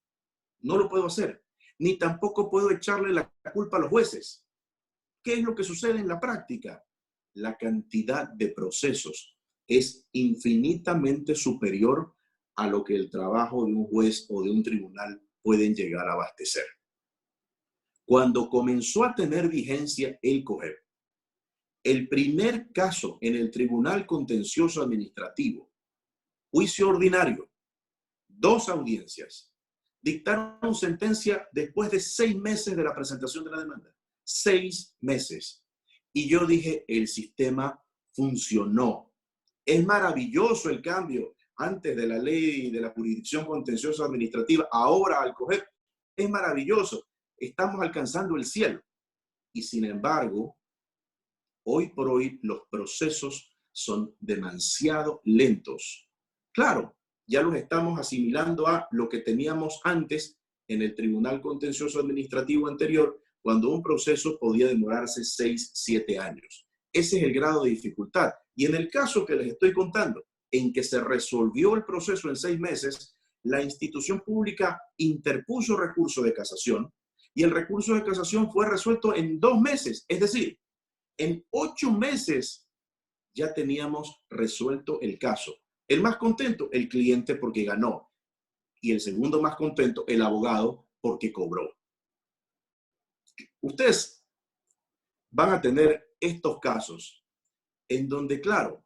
Speaker 2: No lo puedo hacer. Ni tampoco puedo echarle la culpa a los jueces. ¿Qué es lo que sucede en la práctica? La cantidad de procesos es infinitamente superior a lo que el trabajo de un juez o de un tribunal pueden llegar a abastecer. Cuando comenzó a tener vigencia el COGEP, el primer caso en el Tribunal Contencioso Administrativo, juicio ordinario, 2 audiencias, dictaron sentencia después de 6 meses de la presentación de la demanda. 6 meses. Y yo dije, el sistema funcionó. Es maravilloso el cambio antes de la ley de la jurisdicción contenciosa administrativa, ahora al COGEP. Es maravilloso. Estamos alcanzando el cielo. Y sin embargo, hoy por hoy los procesos son demasiado lentos. Claro, ya los estamos asimilando a lo que teníamos antes en el Tribunal Contencioso Administrativo anterior, cuando un proceso podía demorarse 6, 7 años. Ese es el grado de dificultad. Y en el caso que les estoy contando, en que se resolvió el proceso en 6 meses, la institución pública interpuso recurso de casación y el recurso de casación fue resuelto en 2 meses. Es decir, en 8 meses ya teníamos resuelto el caso. El más contento, el cliente porque ganó. Y el segundo más contento, el abogado porque cobró. Ustedes van a tener estos casos en donde, claro,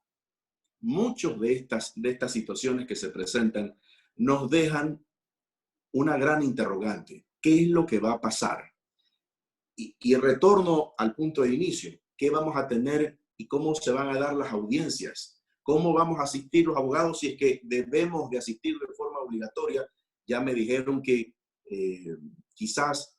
Speaker 2: muchos de estas situaciones que se presentan nos dejan una gran interrogante. ¿Qué es lo que va a pasar? Y retorno al punto de inicio. ¿Qué vamos a tener y cómo se van a dar las audiencias? ¿Cómo vamos a asistir los abogados si es que debemos de asistir de forma obligatoria? Ya me dijeron que quizás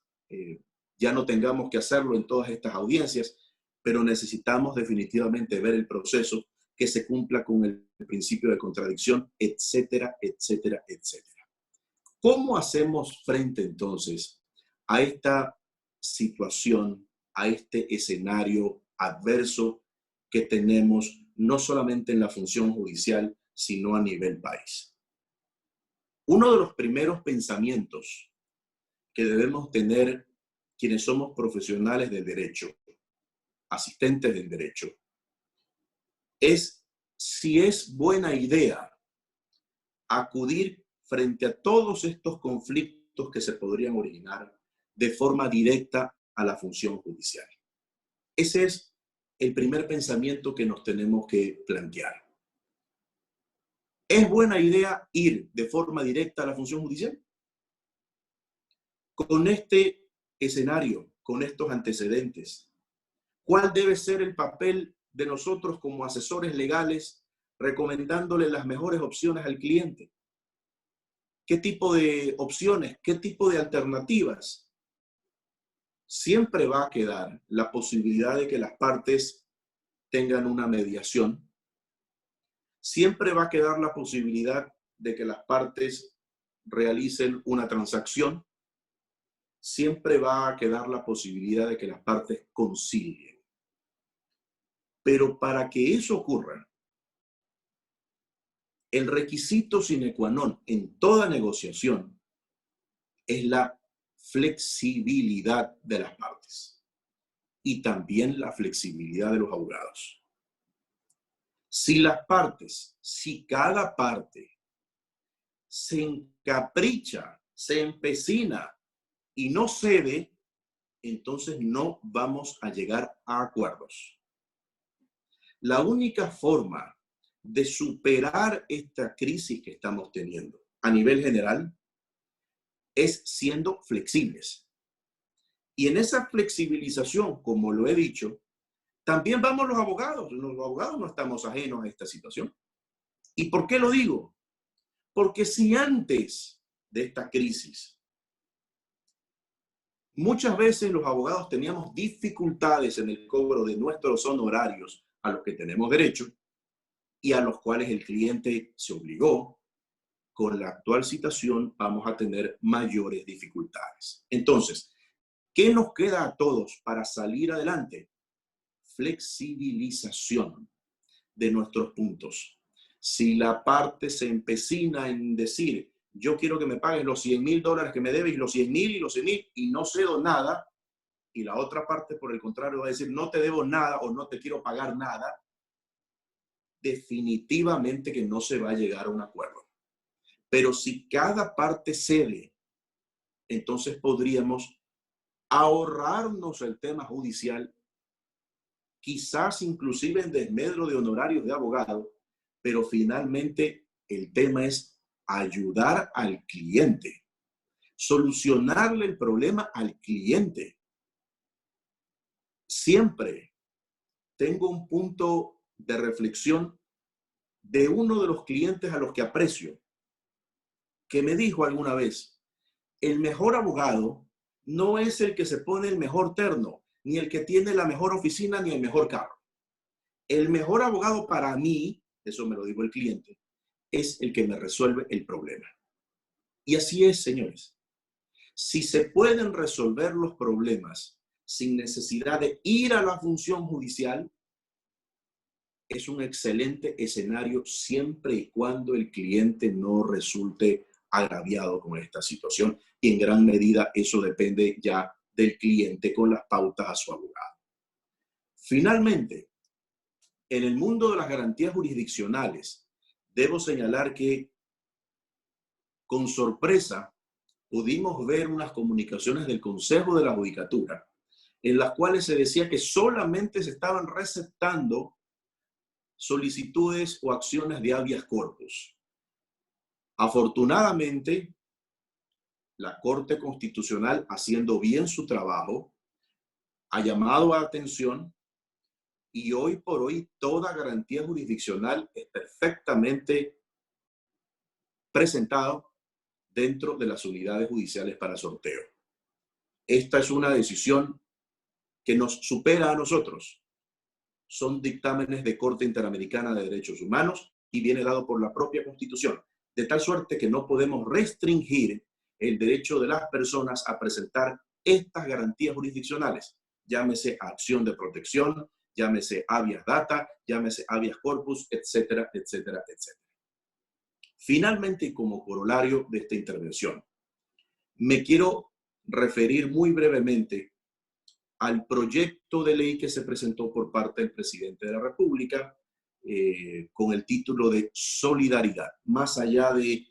Speaker 2: ya no tengamos que hacerlo en todas estas audiencias, pero necesitamos definitivamente ver el proceso, que se cumpla con el principio de contradicción, etcétera, etcétera, etcétera. ¿Cómo hacemos frente entonces a esta situación, a este escenario adverso que tenemos no solamente en la función judicial, sino a nivel país? Uno de los primeros pensamientos que debemos tener quienes somos profesionales del derecho, asistentes del derecho, es si es buena idea acudir frente a todos estos conflictos que se podrían originar de forma directa a la función judicial. Ese es el primer pensamiento que nos tenemos que plantear. ¿Es buena idea ir de forma directa a la función judicial? Con este escenario, con estos antecedentes, ¿cuál debe ser el papel de nosotros como asesores legales recomendándole las mejores opciones al cliente? ¿Qué tipo de opciones? ¿Qué tipo de alternativas? Siempre va a quedar la posibilidad de que las partes tengan una mediación. Siempre va a quedar la posibilidad de que las partes realicen una transacción. Siempre va a quedar la posibilidad de que las partes concilien. Pero para que eso ocurra, el requisito sine qua non en toda negociación es la flexibilidad de las partes y también la flexibilidad de los abogados. Si cada parte se encapricha, se empecina y no cede, entonces no vamos a llegar a acuerdos. La única forma de superar esta crisis que estamos teniendo a nivel general es siendo flexibles. Y en esa flexibilización, como lo he dicho, también vamos los abogados. Los abogados no estamos ajenos a esta situación. ¿Y por qué lo digo? Porque si antes de esta crisis, muchas veces los abogados teníamos dificultades en el cobro de nuestros honorarios a los que tenemos derecho y a los cuales el cliente se obligó, con la actual situación vamos a tener mayores dificultades. Entonces, ¿qué nos queda a todos para salir adelante? Flexibilización de nuestros puntos. Si la parte se empecina en decir, yo quiero que me pagues los $100,000 que me debes y los 100,000 y los 100,000 y no cedo nada, y la otra parte, por el contrario, va a decir, no te debo nada o no te quiero pagar nada, definitivamente que no se va a llegar a un acuerdo. Pero si cada parte cede, entonces podríamos ahorrarnos el tema judicial, quizás inclusive en desmedro de honorarios de abogado, pero finalmente el tema es ayudar al cliente, solucionarle el problema al cliente. Siempre tengo un punto de reflexión de uno de los clientes a los que aprecio, que me dijo alguna vez, el mejor abogado no es el que se pone el mejor terno, ni el que tiene la mejor oficina, ni el mejor carro. El mejor abogado para mí, eso me lo dijo el cliente, es el que me resuelve el problema. Y así es, señores. Si se pueden resolver los problemas sin necesidad de ir a la función judicial, es un excelente escenario siempre y cuando el cliente no resulte agraviado con esta situación. Y en gran medida eso depende ya del cliente con las pautas a su abogado. Finalmente, en el mundo de las garantías jurisdiccionales, debo señalar que con sorpresa pudimos ver unas comunicaciones del Consejo de la Judicatura en las cuales se decía que solamente se estaban receptando solicitudes o acciones de habeas corpus. Afortunadamente, la Corte Constitucional, haciendo bien su trabajo, ha llamado a atención y hoy por hoy toda garantía jurisdiccional es perfectamente presentado dentro de las unidades judiciales para sorteo. Esta es una decisión que nos supera a nosotros. Son dictámenes de Corte Interamericana de Derechos Humanos y viene dado por la propia Constitución, de tal suerte que no podemos restringir el derecho de las personas a presentar estas garantías jurisdiccionales, llámese acción de protección, llámese habeas data, llámese habeas corpus, etcétera, etcétera, etcétera. Finalmente, y como corolario de esta intervención, me quiero referir muy brevemente al proyecto de ley que se presentó por parte del presidente de la República con el título de solidaridad, más allá de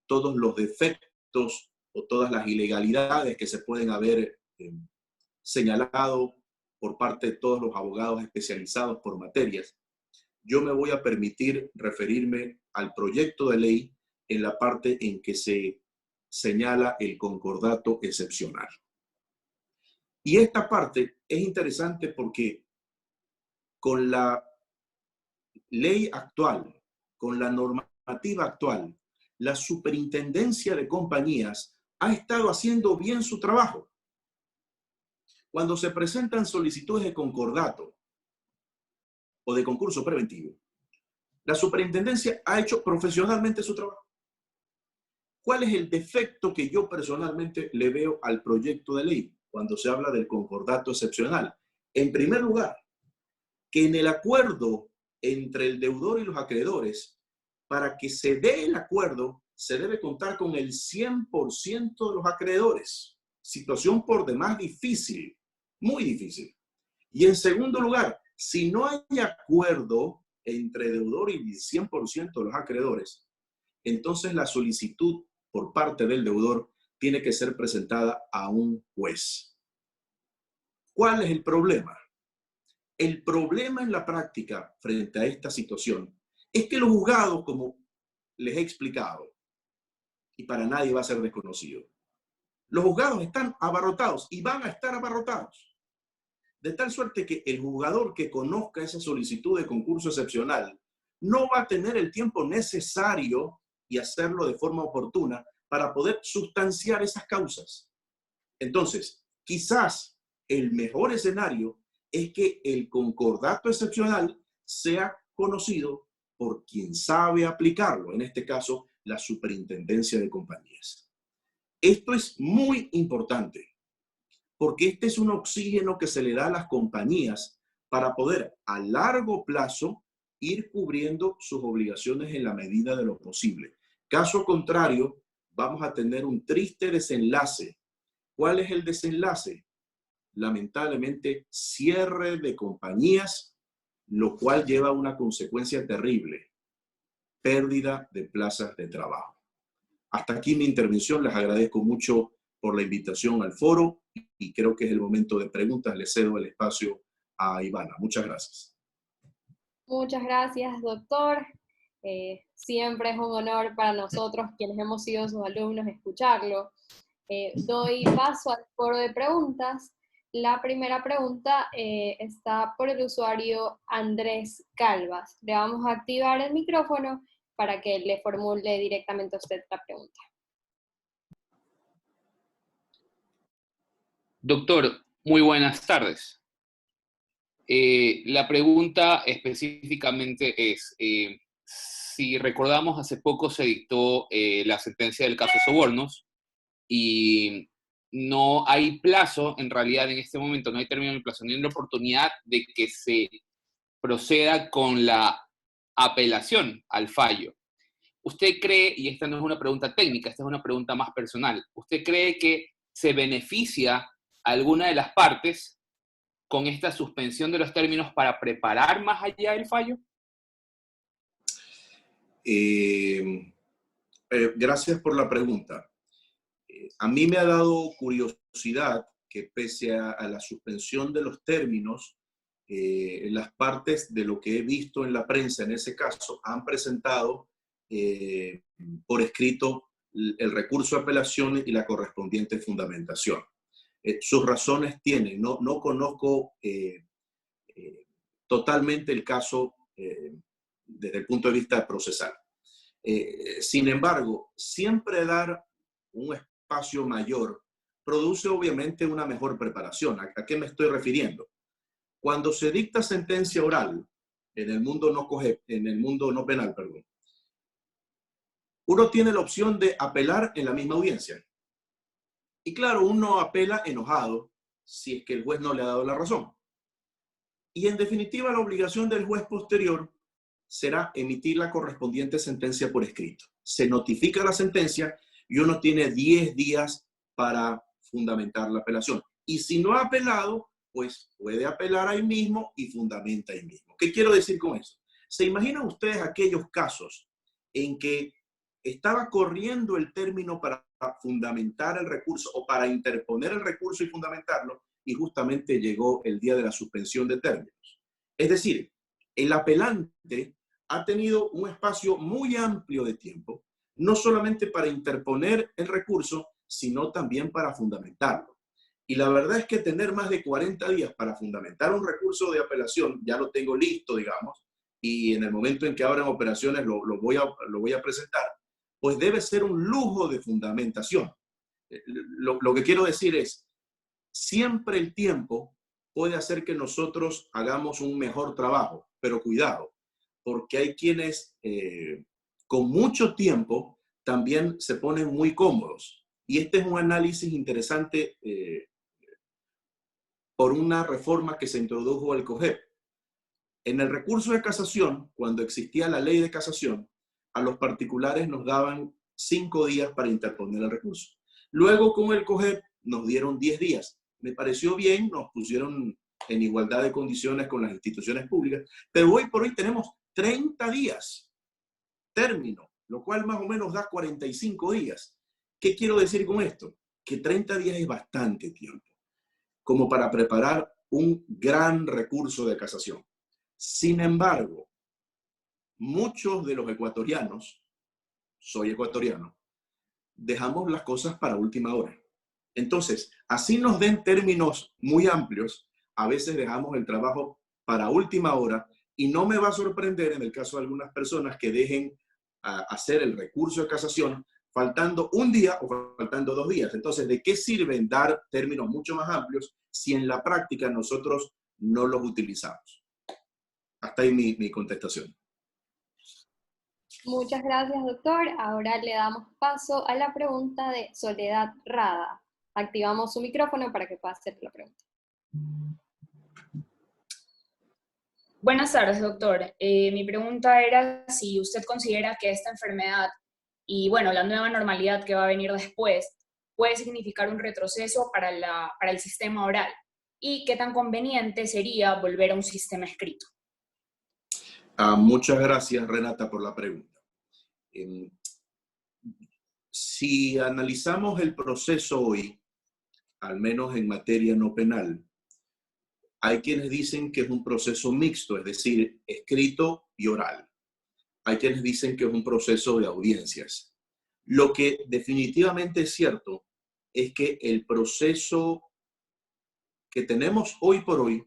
Speaker 2: todos los defectos o todas las ilegalidades que se pueden haber señalado por parte de todos los abogados especializados por materias. Yo me voy a permitir referirme al proyecto de ley en la parte en que se señala el concordato excepcional. Y esta parte es interesante porque con la ley actual, con la normativa actual, la superintendencia de compañías ha estado haciendo bien su trabajo. Cuando se presentan solicitudes de concordato o de concurso preventivo, la superintendencia ha hecho profesionalmente su trabajo. ¿Cuál es el defecto que yo personalmente le veo al proyecto de ley cuando se habla del concordato excepcional? En primer lugar, que en el acuerdo entre el deudor y los acreedores, para que se dé el acuerdo, se debe contar con el 100% de los acreedores. Situación por demás difícil, muy difícil. Y en segundo lugar, si no hay acuerdo entre deudor y el 100% de los acreedores, entonces la solicitud por parte del deudor tiene que ser presentada a un juez. ¿Cuál es el problema? El problema en la práctica frente a esta situación es que los juzgados, como les he explicado, y para nadie va a ser desconocido, los juzgados están abarrotados y van a estar abarrotados. De tal suerte que el juzgador que conozca esa solicitud de concurso excepcional no va a tener el tiempo necesario y hacerlo de forma oportuna para poder sustanciar esas causas. Entonces, quizás el mejor escenario es que el concordato excepcional sea conocido por quien sabe aplicarlo, en este caso, la superintendencia de compañías. Esto es muy importante, porque este es un oxígeno que se le da a las compañías para poder a largo plazo ir cubriendo sus obligaciones en la medida de lo posible. Caso contrario, vamos a tener un triste desenlace. ¿Cuál es el desenlace? Lamentablemente, cierre de compañías, lo cual lleva a una consecuencia terrible: pérdida de plazas de trabajo. Hasta aquí mi intervención. Les agradezco mucho por la invitación al foro y creo que es el momento de preguntas. Le cedo el espacio a Ivana. Muchas gracias.
Speaker 1: Muchas gracias, doctor. Siempre es un honor para nosotros, quienes hemos sido sus alumnos, escucharlo. Doy paso al foro de preguntas. La primera pregunta está por el usuario Andrés Calvas. Le vamos a activar el micrófono para que le formule directamente a usted la pregunta.
Speaker 3: Doctor, muy buenas tardes. La pregunta específicamente es, si recordamos, hace poco se dictó la sentencia del caso Sobornos y no hay plazo, en realidad en este momento no hay término de plazo ni la oportunidad de que se proceda con la apelación al fallo. ¿Usted cree, y esta no es una pregunta técnica, esta es una pregunta más personal, ¿usted cree que se beneficia a alguna de las partes con esta suspensión de los términos para preparar más allá el fallo?
Speaker 2: Gracias por la pregunta. A mí me ha dado curiosidad que pese a la suspensión de los términos, las partes de lo que he visto en la prensa en ese caso han presentado por escrito el recurso de apelación y la correspondiente fundamentación. Sus razones tienen, no conozco totalmente el caso desde el punto de vista procesal. Sin embargo, siempre dar un espacio mayor produce obviamente una mejor preparación. ¿A qué me estoy refiriendo? Cuando se dicta sentencia oral en el mundo no penal, uno tiene la opción de apelar en la misma audiencia. Y claro, uno apela enojado si es que el juez no le ha dado la razón. Y en definitiva, la obligación del juez posterior será emitir la correspondiente sentencia por escrito. Se notifica la sentencia y uno tiene 10 días para fundamentar la apelación. Y si no ha apelado, pues puede apelar ahí mismo y fundamenta ahí mismo. ¿Qué quiero decir con eso? ¿Se imaginan ustedes aquellos casos en que estaba corriendo el término para fundamentar el recurso o para interponer el recurso y fundamentarlo, y justamente llegó el día de la suspensión de términos? Es decir, el apelante ha tenido un espacio muy amplio de tiempo, no solamente para interponer el recurso, sino también para fundamentarlo. Y la verdad es que tener más de 40 días para fundamentar un recurso de apelación, ya lo tengo listo, digamos, y en el momento en que abran operaciones lo voy a presentar, pues debe ser un lujo de fundamentación. Lo que quiero decir es, siempre el tiempo puede hacer que nosotros hagamos un mejor trabajo, pero cuidado, porque hay quienes con mucho tiempo también se ponen muy cómodos. Y este es un análisis interesante por una reforma que se introdujo al COGEP. En el recurso de casación, cuando existía la ley de casación, a los particulares nos daban 5 días para interponer el recurso. Luego con el COGEP nos dieron 10 días. Me pareció bien, nos pusieron en igualdad de condiciones con las instituciones públicas, pero hoy por hoy tenemos 30 días término, lo cual más o menos da 45 días. ¿Qué quiero decir con esto? Que 30 días es bastante tiempo como para preparar un gran recurso de casación. Sin embargo, muchos de los ecuatorianos, soy ecuatoriano, dejamos las cosas para última hora. Entonces, así nos den términos muy amplios, a veces dejamos el trabajo para última hora y no me va a sorprender en el caso de algunas personas que dejen hacer el recurso de casación faltando un día o faltando 2 días. Entonces, ¿de qué sirven dar términos mucho más amplios si en la práctica nosotros no los utilizamos? Hasta ahí mi contestación.
Speaker 1: Muchas gracias, doctor. Ahora le damos paso a la pregunta de Soledad Rada. Activamos su micrófono para que pueda hacer la pregunta.
Speaker 4: Buenas tardes, doctor. Mi pregunta era si usted considera que esta enfermedad y, bueno, la nueva normalidad que va a venir después puede significar un retroceso para el sistema oral y qué tan conveniente sería volver a un sistema escrito.
Speaker 2: Muchas gracias, Renata, por la pregunta. Si analizamos el proceso hoy, al menos en materia no penal, hay quienes dicen que es un proceso mixto, es decir, escrito y oral. Hay quienes dicen que es un proceso de audiencias. Lo que definitivamente es cierto es que el proceso que tenemos hoy por hoy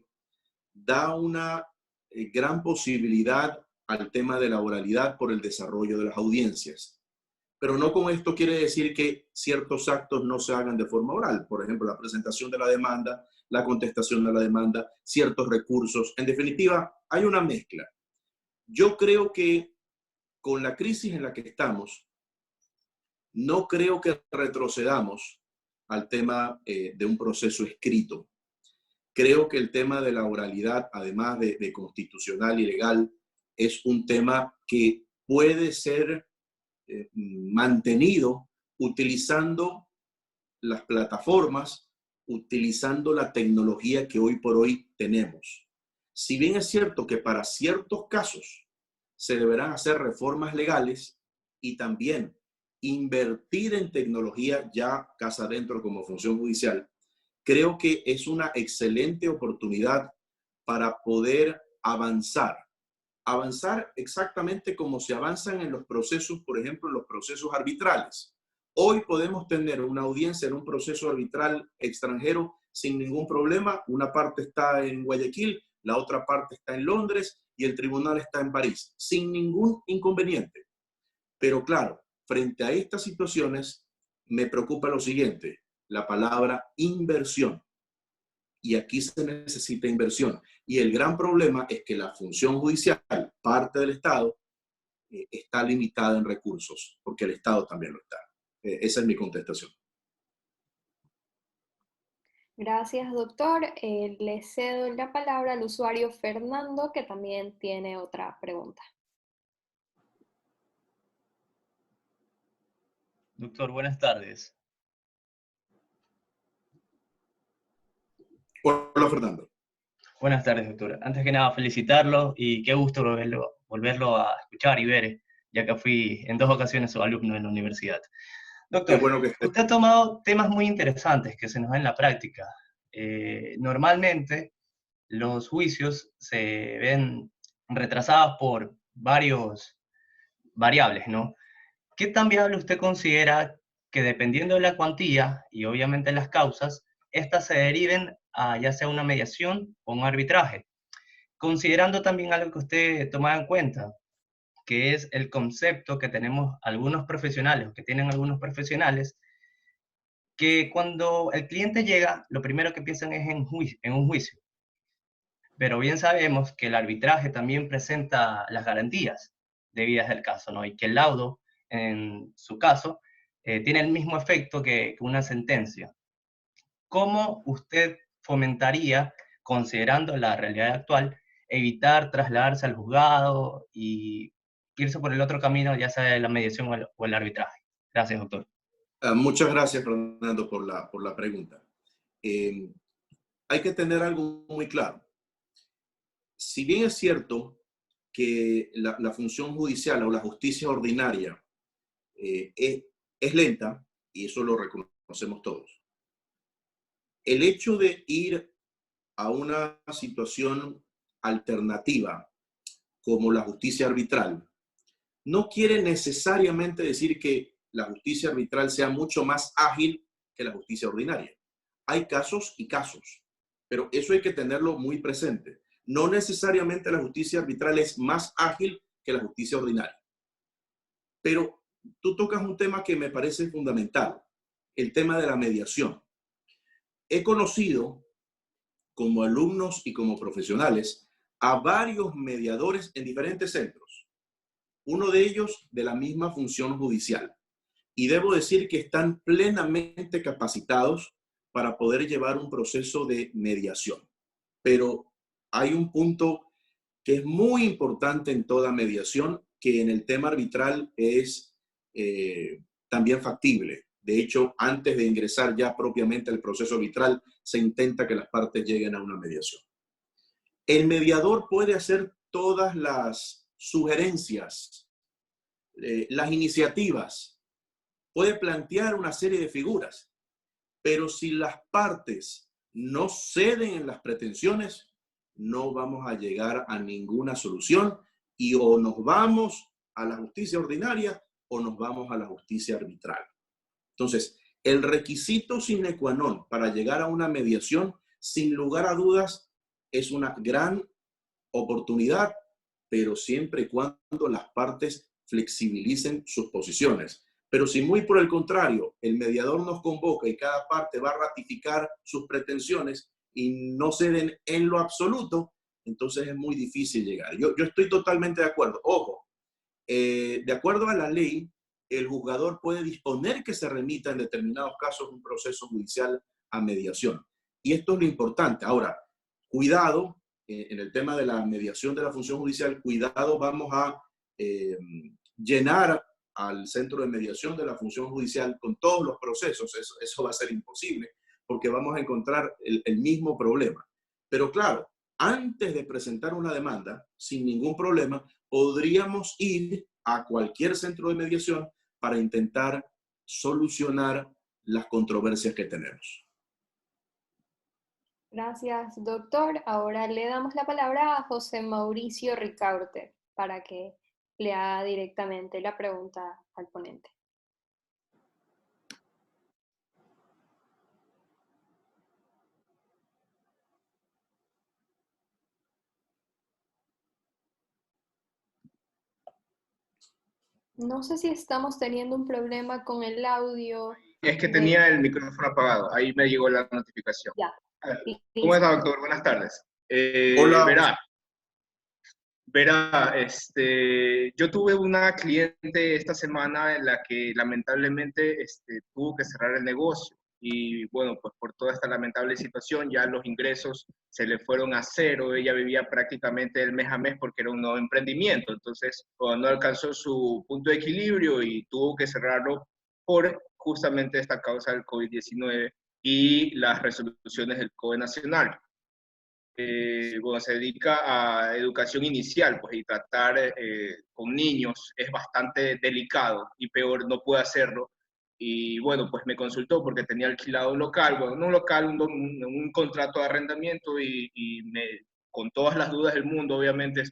Speaker 2: da una gran posibilidad al tema de la oralidad por el desarrollo de las audiencias. Pero no con esto quiere decir que ciertos actos no se hagan de forma oral. Por ejemplo, la presentación de la demanda, la contestación de la demanda, ciertos recursos. En definitiva, hay una mezcla. Yo creo que con la crisis en la que estamos, no creo que retrocedamos al tema de un proceso escrito. Creo que el tema de la oralidad, además de constitucional y legal, es un tema que puede ser mantenido utilizando las plataformas, utilizando la tecnología que hoy por hoy tenemos. Si bien es cierto que para ciertos casos se deberán hacer reformas legales y también invertir en tecnología ya casa adentro como función judicial, creo que es una excelente oportunidad para poder avanzar exactamente como se avanzan en los procesos, por ejemplo, en los procesos arbitrales. Hoy podemos tener una audiencia en un proceso arbitral extranjero sin ningún problema. Una parte está en Guayaquil, la otra parte está en Londres y el tribunal está en París, sin ningún inconveniente. Pero claro, frente a estas situaciones, me preocupa lo siguiente, la palabra inversión. Y aquí se necesita inversión. Y el gran problema es que la función judicial, parte del Estado, está limitada en recursos, porque el Estado también lo está. Esa es mi contestación.
Speaker 1: Gracias, doctor. Le cedo la palabra al usuario Fernando, que también tiene otra pregunta.
Speaker 5: Doctor, buenas tardes.
Speaker 2: Hola, Fernando.
Speaker 5: Buenas tardes, doctor. Antes que nada, felicitarlo y qué gusto volverlo a escuchar y ver, ya que fui en 2 ocasiones su alumno en la universidad. Doctor,
Speaker 2: qué bueno que esté.
Speaker 5: Usted ha tomado temas muy interesantes que se nos ven en la práctica. Normalmente, los juicios se ven retrasados por varios variables, ¿no? ¿Qué tan viable usted considera que, dependiendo de la cuantía y obviamente las causas, éstas se deriven a ya sea una mediación o un arbitraje. Considerando también algo que usted toma en cuenta, que es el concepto que tenemos algunos profesionales, o que tienen algunos profesionales, que cuando el cliente llega, lo primero que piensan es en un juicio. Pero bien sabemos que el arbitraje también presenta las garantías debidas del caso, ¿no? Y que el laudo, en su caso, tiene el mismo efecto que una sentencia. ¿Cómo usted fomentaría, considerando la realidad actual, evitar trasladarse al juzgado y irse por el otro camino, ya sea la mediación o el arbitraje? Gracias, doctor.
Speaker 2: Muchas gracias, Fernando, por la pregunta. Hay que tener algo muy claro. Si bien es cierto que la función judicial o la justicia ordinaria es lenta, y eso lo reconocemos todos, el hecho de ir a una situación alternativa como la justicia arbitral no quiere necesariamente decir que la justicia arbitral sea mucho más ágil que la justicia ordinaria. Hay casos y casos, pero eso hay que tenerlo muy presente. No necesariamente la justicia arbitral es más ágil que la justicia ordinaria. Pero tú tocas un tema que me parece fundamental, el tema de la mediación. He conocido como alumnos y como profesionales a varios mediadores en diferentes centros, uno de ellos de la misma función judicial. Y debo decir que están plenamente capacitados para poder llevar un proceso de mediación. Pero hay un punto que es muy importante en toda mediación, que en el tema arbitral es también factible. De hecho, antes de ingresar ya propiamente al proceso arbitral, se intenta que las partes lleguen a una mediación. El mediador puede hacer todas las sugerencias, las iniciativas, puede plantear una serie de figuras, pero si las partes no ceden en las pretensiones, no vamos a llegar a ninguna solución y o nos vamos a la justicia ordinaria o nos vamos a la justicia arbitral. Entonces, el requisito sine qua non para llegar a una mediación, sin lugar a dudas, es una gran oportunidad, pero siempre y cuando las partes flexibilicen sus posiciones. Pero si muy por el contrario, el mediador nos convoca y cada parte va a ratificar sus pretensiones y no ceden en lo absoluto, entonces es muy difícil llegar. Yo estoy totalmente de acuerdo. Ojo, de acuerdo a la ley, el juzgador puede disponer que se remita en determinados casos un proceso judicial a mediación. Y esto es lo importante. Ahora, cuidado, en el tema de la mediación de la función judicial, cuidado, vamos a llenar al centro de mediación de la función judicial con todos los procesos. Eso va a ser imposible, porque vamos a encontrar el mismo problema. Pero claro, antes de presentar una demanda, sin ningún problema, podríamos ir a cualquier centro de mediación para intentar solucionar las controversias que tenemos.
Speaker 1: Gracias, doctor. Ahora le damos la palabra a José Mauricio Ricaurte para que le haga directamente la pregunta al ponente. No sé si estamos teniendo un problema con el audio.
Speaker 6: Es que tenía el micrófono apagado, ahí me llegó la notificación.
Speaker 1: Ya.
Speaker 6: ¿Cómo está, doctor? Buenas tardes.
Speaker 2: Hola.
Speaker 6: Verá, yo tuve una cliente esta semana en la que lamentablemente tuvo que cerrar el negocio y bueno, pues por toda esta lamentable situación ya los ingresos se le fueron a cero. Ella vivía prácticamente el mes a mes porque era un nuevo emprendimiento, entonces no alcanzó su punto de equilibrio y tuvo que cerrarlo por justamente esta causa del COVID-19 y las resoluciones del COE nacional. Bueno, se dedica a educación inicial, pues, y tratar con niños es bastante delicado y peor no puede hacerlo. Y bueno, pues me consultó porque tenía alquilado un local, bueno, no un local, un contrato de arrendamiento y con todas las dudas del mundo, obviamente,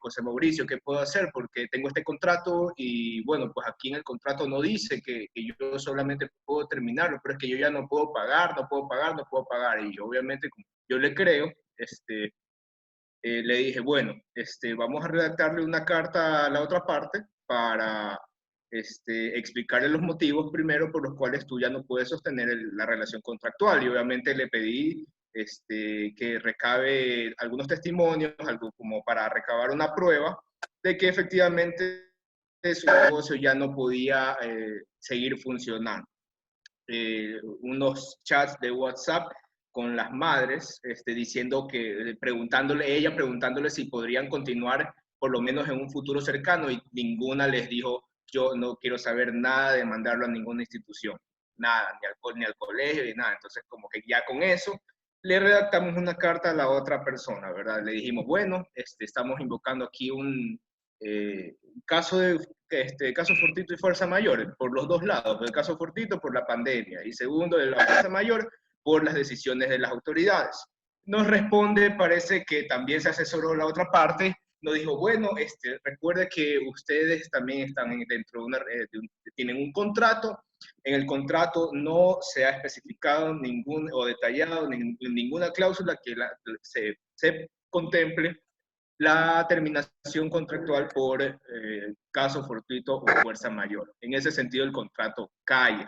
Speaker 6: José Mauricio, ¿qué puedo hacer? Porque tengo este contrato y bueno, pues aquí en el contrato no dice que yo solamente puedo terminarlo, pero es que yo ya no puedo pagar, no puedo pagar, no puedo pagar. Y yo obviamente, como yo le creo, le dije, bueno, vamos a redactarle una carta a la otra parte para explicarle los motivos primero por los cuales tú ya no puedes sostener la relación contractual. Y obviamente le pedí que recabe algunos testimonios, algo como para recabar una prueba de que efectivamente su negocio ya no podía seguir funcionando. Unos chats de WhatsApp con las madres, diciendo que, ella preguntándole si podrían continuar por lo menos en un futuro cercano, y ninguna les dijo, yo no quiero saber nada de mandarlo a ninguna institución, nada, ni al colegio, ni nada. Entonces, como que ya con eso, le redactamos una carta a la otra persona, ¿verdad? Le dijimos, bueno, estamos invocando aquí un caso de caso fortuito y fuerza mayor, por los dos lados. El caso fortuito por la pandemia y segundo, de la fuerza mayor por las decisiones de las autoridades. Nos responde, parece que también se asesoró la otra parte, nos dijo, bueno, recuerde que ustedes también están dentro de tienen un contrato. En el contrato no se ha especificado o detallado ninguna cláusula que se contemple la terminación contractual por caso fortuito o fuerza mayor. En ese sentido, el contrato cae.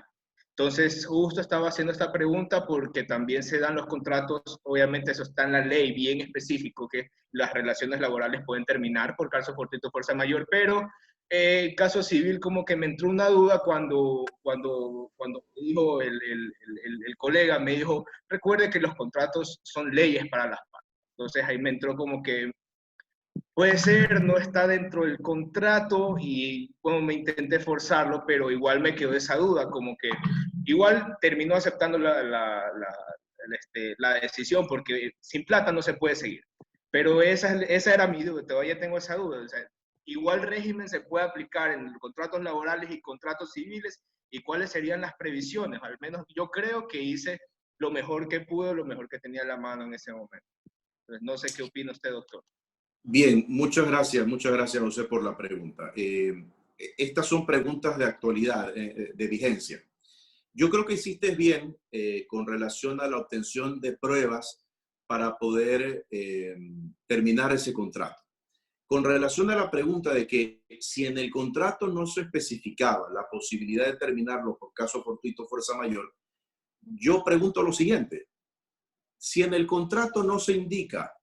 Speaker 6: Entonces, justo estaba haciendo esta pregunta porque también se dan los contratos, obviamente eso está en la ley, bien específico, que las relaciones laborales pueden terminar por caso fortuito o fuerza mayor, pero caso civil como que me entró una duda cuando dijo el colega, me dijo, recuerde que los contratos son leyes para las partes. Entonces ahí me entró como que puede ser, no está dentro del contrato y bueno, me intenté forzarlo, pero igual me quedó esa duda, como que igual terminó aceptando la decisión porque sin plata no se puede seguir. Pero esa era mi duda, todavía tengo esa duda. O sea, igual régimen se puede aplicar en contratos laborales y contratos civiles, y cuáles serían las previsiones. Al menos yo creo que hice lo mejor que pude, lo mejor que tenía a la mano en ese momento. Entonces, no sé qué opina usted, doctor.
Speaker 2: Bien, muchas gracias José por la pregunta. Estas son preguntas de actualidad, de vigencia. Yo creo que hiciste bien con relación a la obtención de pruebas para poder terminar ese contrato. Con relación a la pregunta de que si en el contrato no se especificaba la posibilidad de terminarlo por caso fortuito o fuerza mayor, yo pregunto lo siguiente: si en el contrato no se indica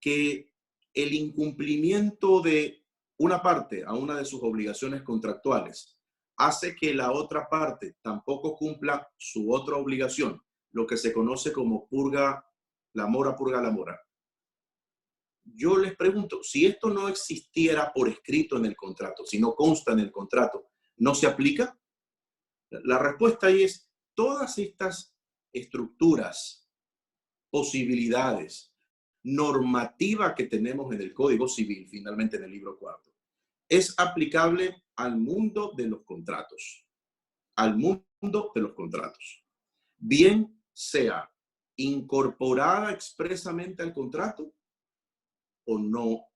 Speaker 2: que el incumplimiento de una parte a una de sus obligaciones contractuales hace que la otra parte tampoco cumpla su otra obligación, lo que se conoce como purga la mora. Yo les pregunto, si esto no existiera por escrito en el contrato, si no consta en el contrato, ¿no se aplica? La respuesta ahí es: todas estas estructuras, posibilidades, normativa que tenemos en el Código Civil, finalmente en el libro cuarto, es aplicable al mundo de los contratos. Al mundo de los contratos. Bien sea incorporada expresamente al contrato o no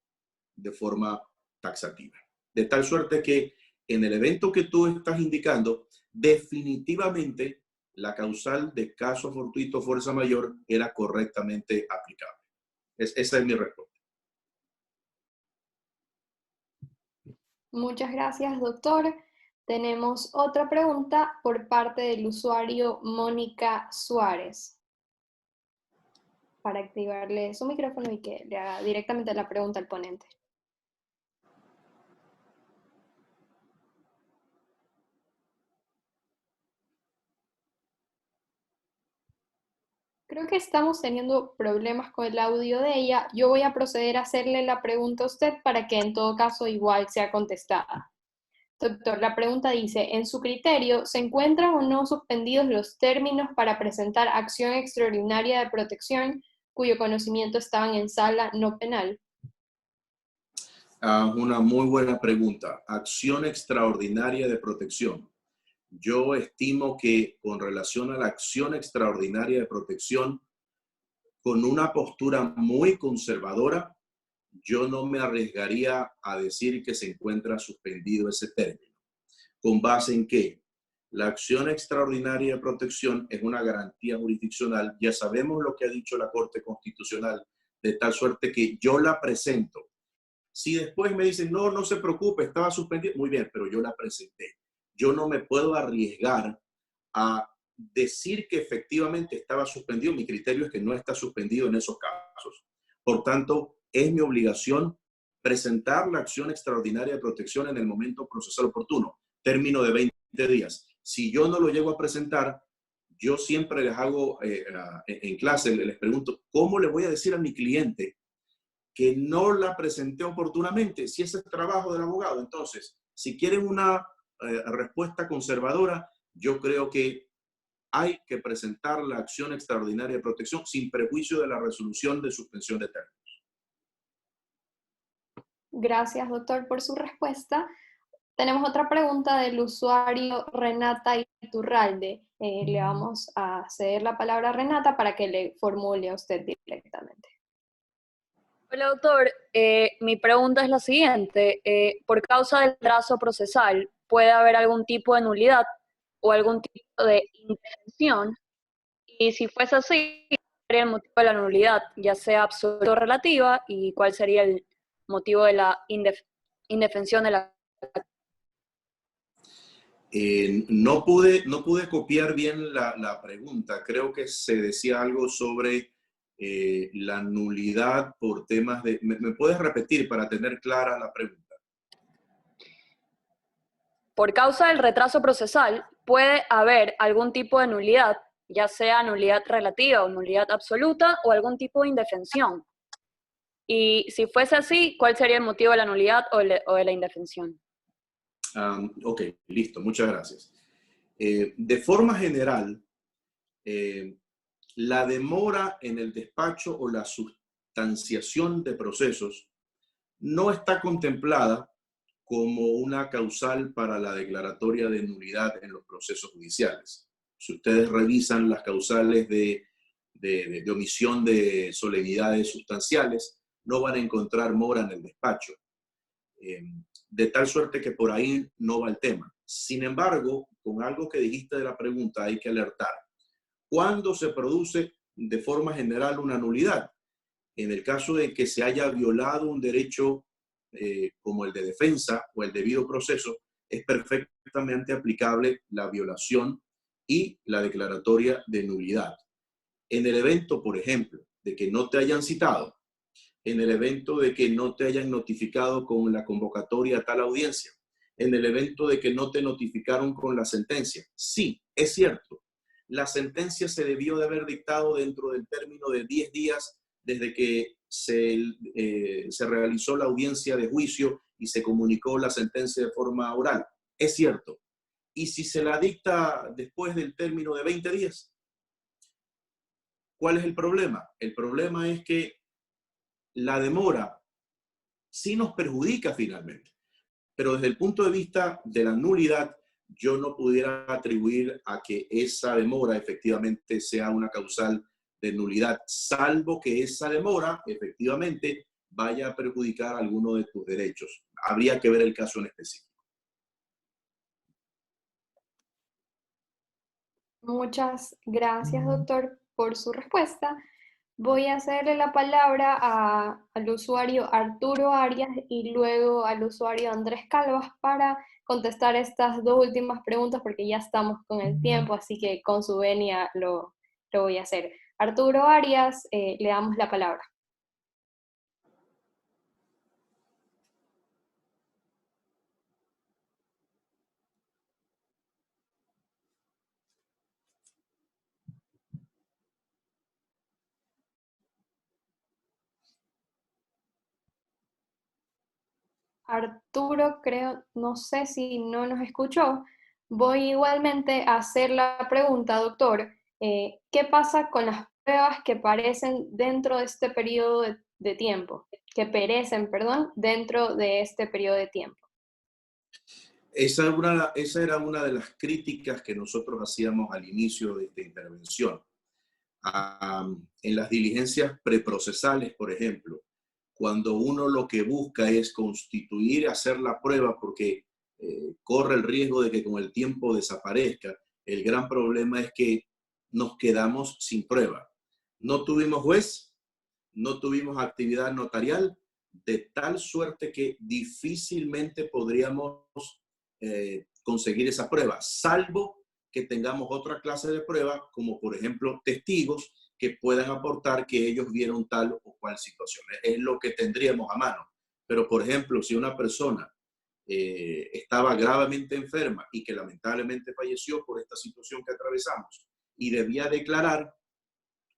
Speaker 2: de forma taxativa. De tal suerte que en el evento que tú estás indicando, definitivamente la causal de caso fortuito fuerza mayor era correctamente aplicable. Esa es mi respuesta.
Speaker 1: Muchas gracias, doctor. Tenemos otra pregunta por parte del usuario Mónica Suárez. Para activarle su micrófono y que le haga directamente la pregunta al ponente. Creo que estamos teniendo problemas con el audio de ella. Yo voy a proceder a hacerle la pregunta a usted para que en todo caso igual sea contestada. Doctor, la pregunta dice, en su criterio, ¿se encuentran o no suspendidos los términos para presentar acción extraordinaria de protección cuyo conocimiento estaban en sala no penal?
Speaker 2: Una muy buena pregunta. Acción extraordinaria de protección. Yo estimo que con relación a la acción extraordinaria de protección, con una postura muy conservadora, yo no me arriesgaría a decir que se encuentra suspendido ese término. ¿Con base en qué? La acción extraordinaria de protección es una garantía jurisdiccional. Ya sabemos lo que ha dicho la Corte Constitucional, de tal suerte que yo la presento. Si después me dicen, no, no se preocupe, estaba suspendido, muy bien, pero yo la presenté. Yo no me puedo arriesgar a decir que efectivamente estaba suspendido. Mi criterio es que no está suspendido en esos casos. Por tanto, es mi obligación presentar la acción extraordinaria de protección en el momento procesal oportuno, término de 20 días. Si yo no lo llego a presentar, yo siempre les hago en clase, les pregunto, ¿cómo le voy a decir a mi cliente que no la presenté oportunamente? Si ese es el trabajo del abogado. Entonces, si quieren una respuesta conservadora, yo creo que hay que presentar la acción extraordinaria de protección sin prejuicio de la resolución de suspensión de términos.
Speaker 1: Gracias, doctor, por su respuesta. Tenemos otra pregunta del usuario Renata Iturralde. Le vamos a ceder la palabra a Renata para que le formule a usted directamente.
Speaker 7: Hola, doctor. Mi pregunta es la siguiente. Por causa del retraso procesal, ¿puede haber algún tipo de nulidad o algún tipo de indefensión? Y si fuese así, ¿cuál sería el motivo de la nulidad, ya sea absoluta o relativa? ¿Y cuál sería el motivo de la indefensión de la...
Speaker 2: No pude copiar bien la pregunta. Creo que se decía algo sobre la nulidad por temas de... ¿Me puedes repetir para tener clara la pregunta?
Speaker 7: Por causa del retraso procesal, puede haber algún tipo de nulidad, ya sea nulidad relativa o nulidad absoluta, o algún tipo de indefensión. Y si fuese así, ¿cuál sería el motivo de la nulidad o de la indefensión?
Speaker 2: Ok, listo, muchas gracias. De forma general, la demora en el despacho o la sustanciación de procesos no está contemplada como una causal para la declaratoria de nulidad en los procesos judiciales. Si ustedes revisan las causales de omisión de solemnidades sustanciales, no van a encontrar mora en el despacho. De tal suerte que por ahí no va el tema. Sin embargo, con algo que dijiste de la pregunta hay que alertar. ¿Cuándo se produce de forma general una nulidad? En el caso de que se haya violado un derecho como el de defensa o el debido proceso, es perfectamente aplicable la violación y la declaratoria de nulidad. En el evento, por ejemplo, de que no te hayan citado, en el evento de que no te hayan notificado con la convocatoria a tal audiencia, en el evento de que no te notificaron con la sentencia. Sí, es cierto, la sentencia se debió de haber dictado dentro del término de 10 días desde que se realizó la audiencia de juicio y se comunicó la sentencia de forma oral. Es cierto. ¿Y si se la dicta después del término de 20 días? ¿Cuál es el problema? El problema es que la demora sí nos perjudica finalmente, pero desde el punto de vista de la nulidad, yo no pudiera atribuir a que esa demora efectivamente sea una causal de nulidad, salvo que esa demora efectivamente vaya a perjudicar alguno de tus derechos. Habría que ver el caso en específico.
Speaker 1: Muchas gracias, doctor, por su respuesta. Voy a cederle la palabra al usuario Arturo Arias y luego al usuario Andrés Calvas para contestar estas dos últimas preguntas porque ya estamos con el tiempo, así que con su venia lo voy a hacer. Arturo Arias, le damos la palabra. Arturo, creo, no sé si no nos escuchó. Voy igualmente a hacer la pregunta, doctor. ¿Qué pasa con las pruebas que perecen dentro de este periodo de tiempo? Dentro de este periodo de tiempo.
Speaker 2: Esa era una de las críticas que nosotros hacíamos al inicio de esta intervención. En las diligencias preprocesales, por ejemplo, cuando uno lo que busca es constituir, hacer la prueba, porque corre el riesgo de que con el tiempo desaparezca. El gran problema es que nos quedamos sin prueba. No tuvimos juez, no tuvimos actividad notarial, de tal suerte que difícilmente podríamos conseguir esa prueba, salvo que tengamos otra clase de prueba, como por ejemplo testigos que puedan aportar que ellos vieron tal o cual situación. Es lo que tendríamos a mano. Pero por ejemplo, si una persona estaba gravemente enferma y que lamentablemente falleció por esta situación que atravesamos y debía declarar,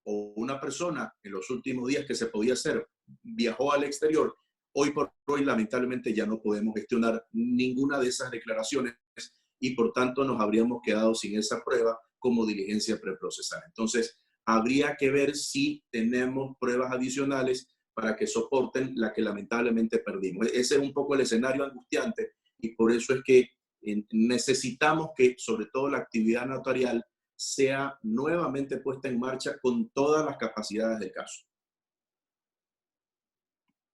Speaker 2: o una persona en los últimos días que se podía hacer viajó al exterior, hoy por hoy lamentablemente ya no podemos gestionar ninguna de esas declaraciones y por tanto nos habríamos quedado sin esa prueba como diligencia preprocesal. Entonces, habría que ver si tenemos pruebas adicionales para que soporten la que lamentablemente perdimos. Ese es un poco el escenario angustiante y por eso es que necesitamos que sobre todo la actividad notarial sea nuevamente puesta en marcha con todas las capacidades del caso.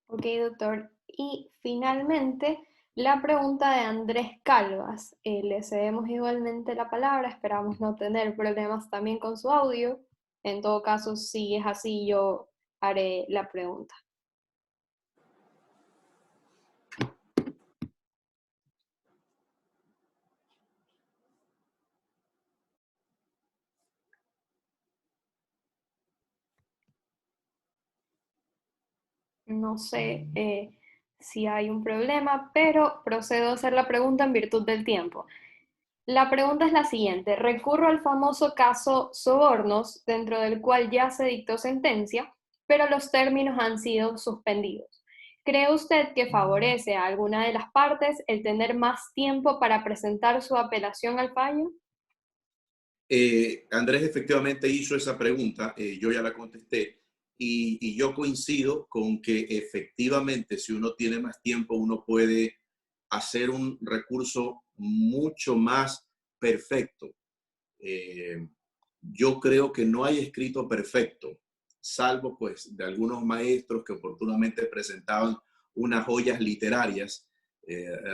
Speaker 1: Ok, doctor. Y finalmente, la pregunta de Andrés Calvas. Le cedemos igualmente la palabra, esperamos no tener problemas también con su audio. En todo caso, si es así, yo haré la pregunta. No sé si hay un problema, pero procedo a hacer la pregunta en virtud del tiempo. La pregunta es la siguiente. Recurro al famoso caso Sobornos, dentro del cual ya se dictó sentencia, pero los términos han sido suspendidos. ¿Cree usted que favorece a alguna de las partes el tener más tiempo para presentar su apelación al fallo?
Speaker 2: Andrés efectivamente hizo esa pregunta, yo ya la contesté, y yo coincido con que efectivamente si uno tiene más tiempo, uno puede hacer un recurso mucho más perfecto. Yo creo que no hay escrito perfecto, salvo pues de algunos maestros que oportunamente presentaban unas joyas literarias.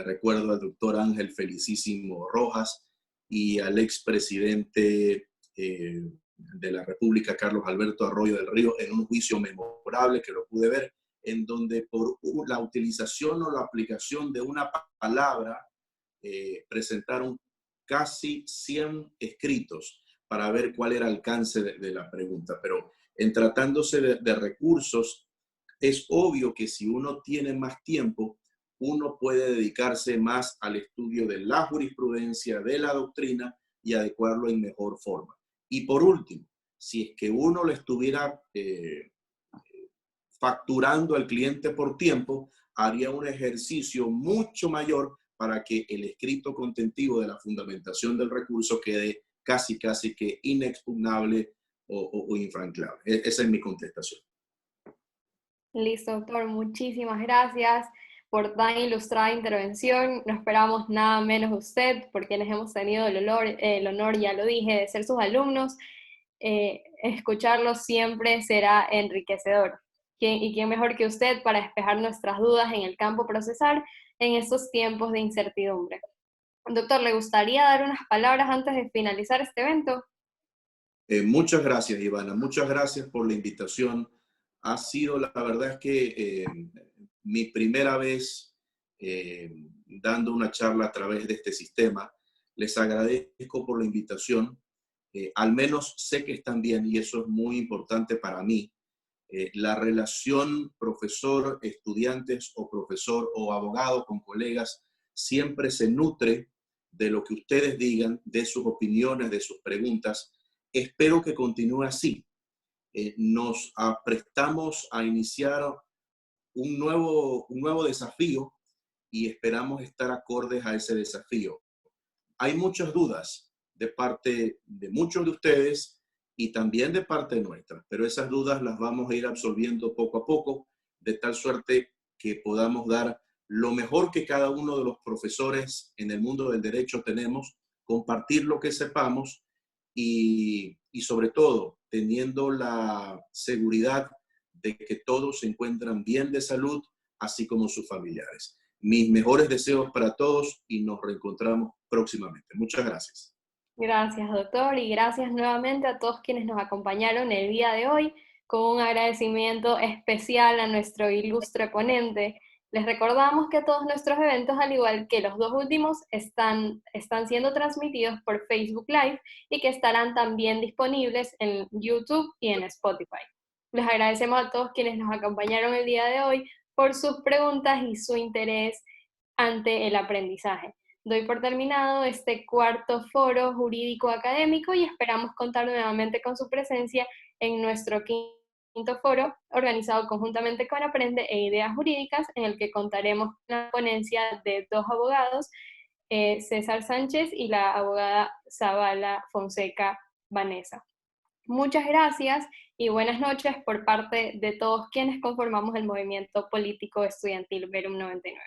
Speaker 2: Recuerdo al doctor Ángel Felicísimo Rojas y al expresidente de la República, Carlos Alberto Arroyo del Río, en un juicio memorable que lo pude ver, en donde por la utilización o la aplicación de una palabra presentaron casi 100 escritos para ver cuál era el alcance de la pregunta. Pero en tratándose de recursos, es obvio que si uno tiene más tiempo, uno puede dedicarse más al estudio de la jurisprudencia, de la doctrina y adecuarlo en mejor forma. Y por último, si es que uno le estuviera facturando al cliente por tiempo, haría un ejercicio mucho mayor para que el escrito contentivo de la fundamentación del recurso quede casi que inexpugnable o infranqueable. Esa es mi contestación.
Speaker 1: Listo, doctor. Muchísimas gracias por tan ilustrada intervención. No esperamos nada menos de usted, por quienes hemos tenido el honor, ya lo dije, de ser sus alumnos. Escucharlo siempre será enriquecedor. ¿Y quién mejor que usted para despejar nuestras dudas en el campo procesal en estos tiempos de incertidumbre? Doctor, ¿le gustaría dar unas palabras antes de finalizar este evento?
Speaker 2: Muchas gracias, Ivana. Muchas gracias por la invitación. Ha sido, la verdad es que mi primera vez dando una charla a través de este sistema. Les agradezco por la invitación. Al menos sé que están bien y eso es muy importante para mí. La relación profesor-estudiantes o profesor o abogado con colegas siempre se nutre de lo que ustedes digan, de sus opiniones, de sus preguntas. Espero que continúe así. Nos prestamos a iniciar un nuevo desafío y esperamos estar acordes a ese desafío. Hay muchas dudas de parte de muchos de ustedes y también de parte nuestra, pero esas dudas las vamos a ir absolviendo poco a poco, de tal suerte que podamos dar lo mejor que cada uno de los profesores en el mundo del derecho tenemos, compartir lo que sepamos y sobre todo teniendo la seguridad de que todos se encuentran bien de salud, así como sus familiares. Mis mejores deseos para todos y nos reencontramos próximamente. Muchas gracias.
Speaker 1: Gracias, doctor, y gracias nuevamente a todos quienes nos acompañaron el día de hoy, con un agradecimiento especial a nuestro ilustre ponente. Les recordamos que todos nuestros eventos, al igual que los dos últimos, están siendo transmitidos por Facebook Live y que estarán también disponibles en YouTube y en Spotify. Les agradecemos a todos quienes nos acompañaron el día de hoy por sus preguntas y su interés ante el aprendizaje. Doy por terminado este cuarto foro jurídico académico y esperamos contar nuevamente con su presencia en nuestro quinto foro, organizado conjuntamente con Aprende e Ideas Jurídicas, en el que contaremos con la ponencia de dos abogados, César Sánchez y la abogada Zavala Fonseca Vanessa. Muchas gracias y buenas noches por parte de todos quienes conformamos el movimiento político estudiantil Verum 99.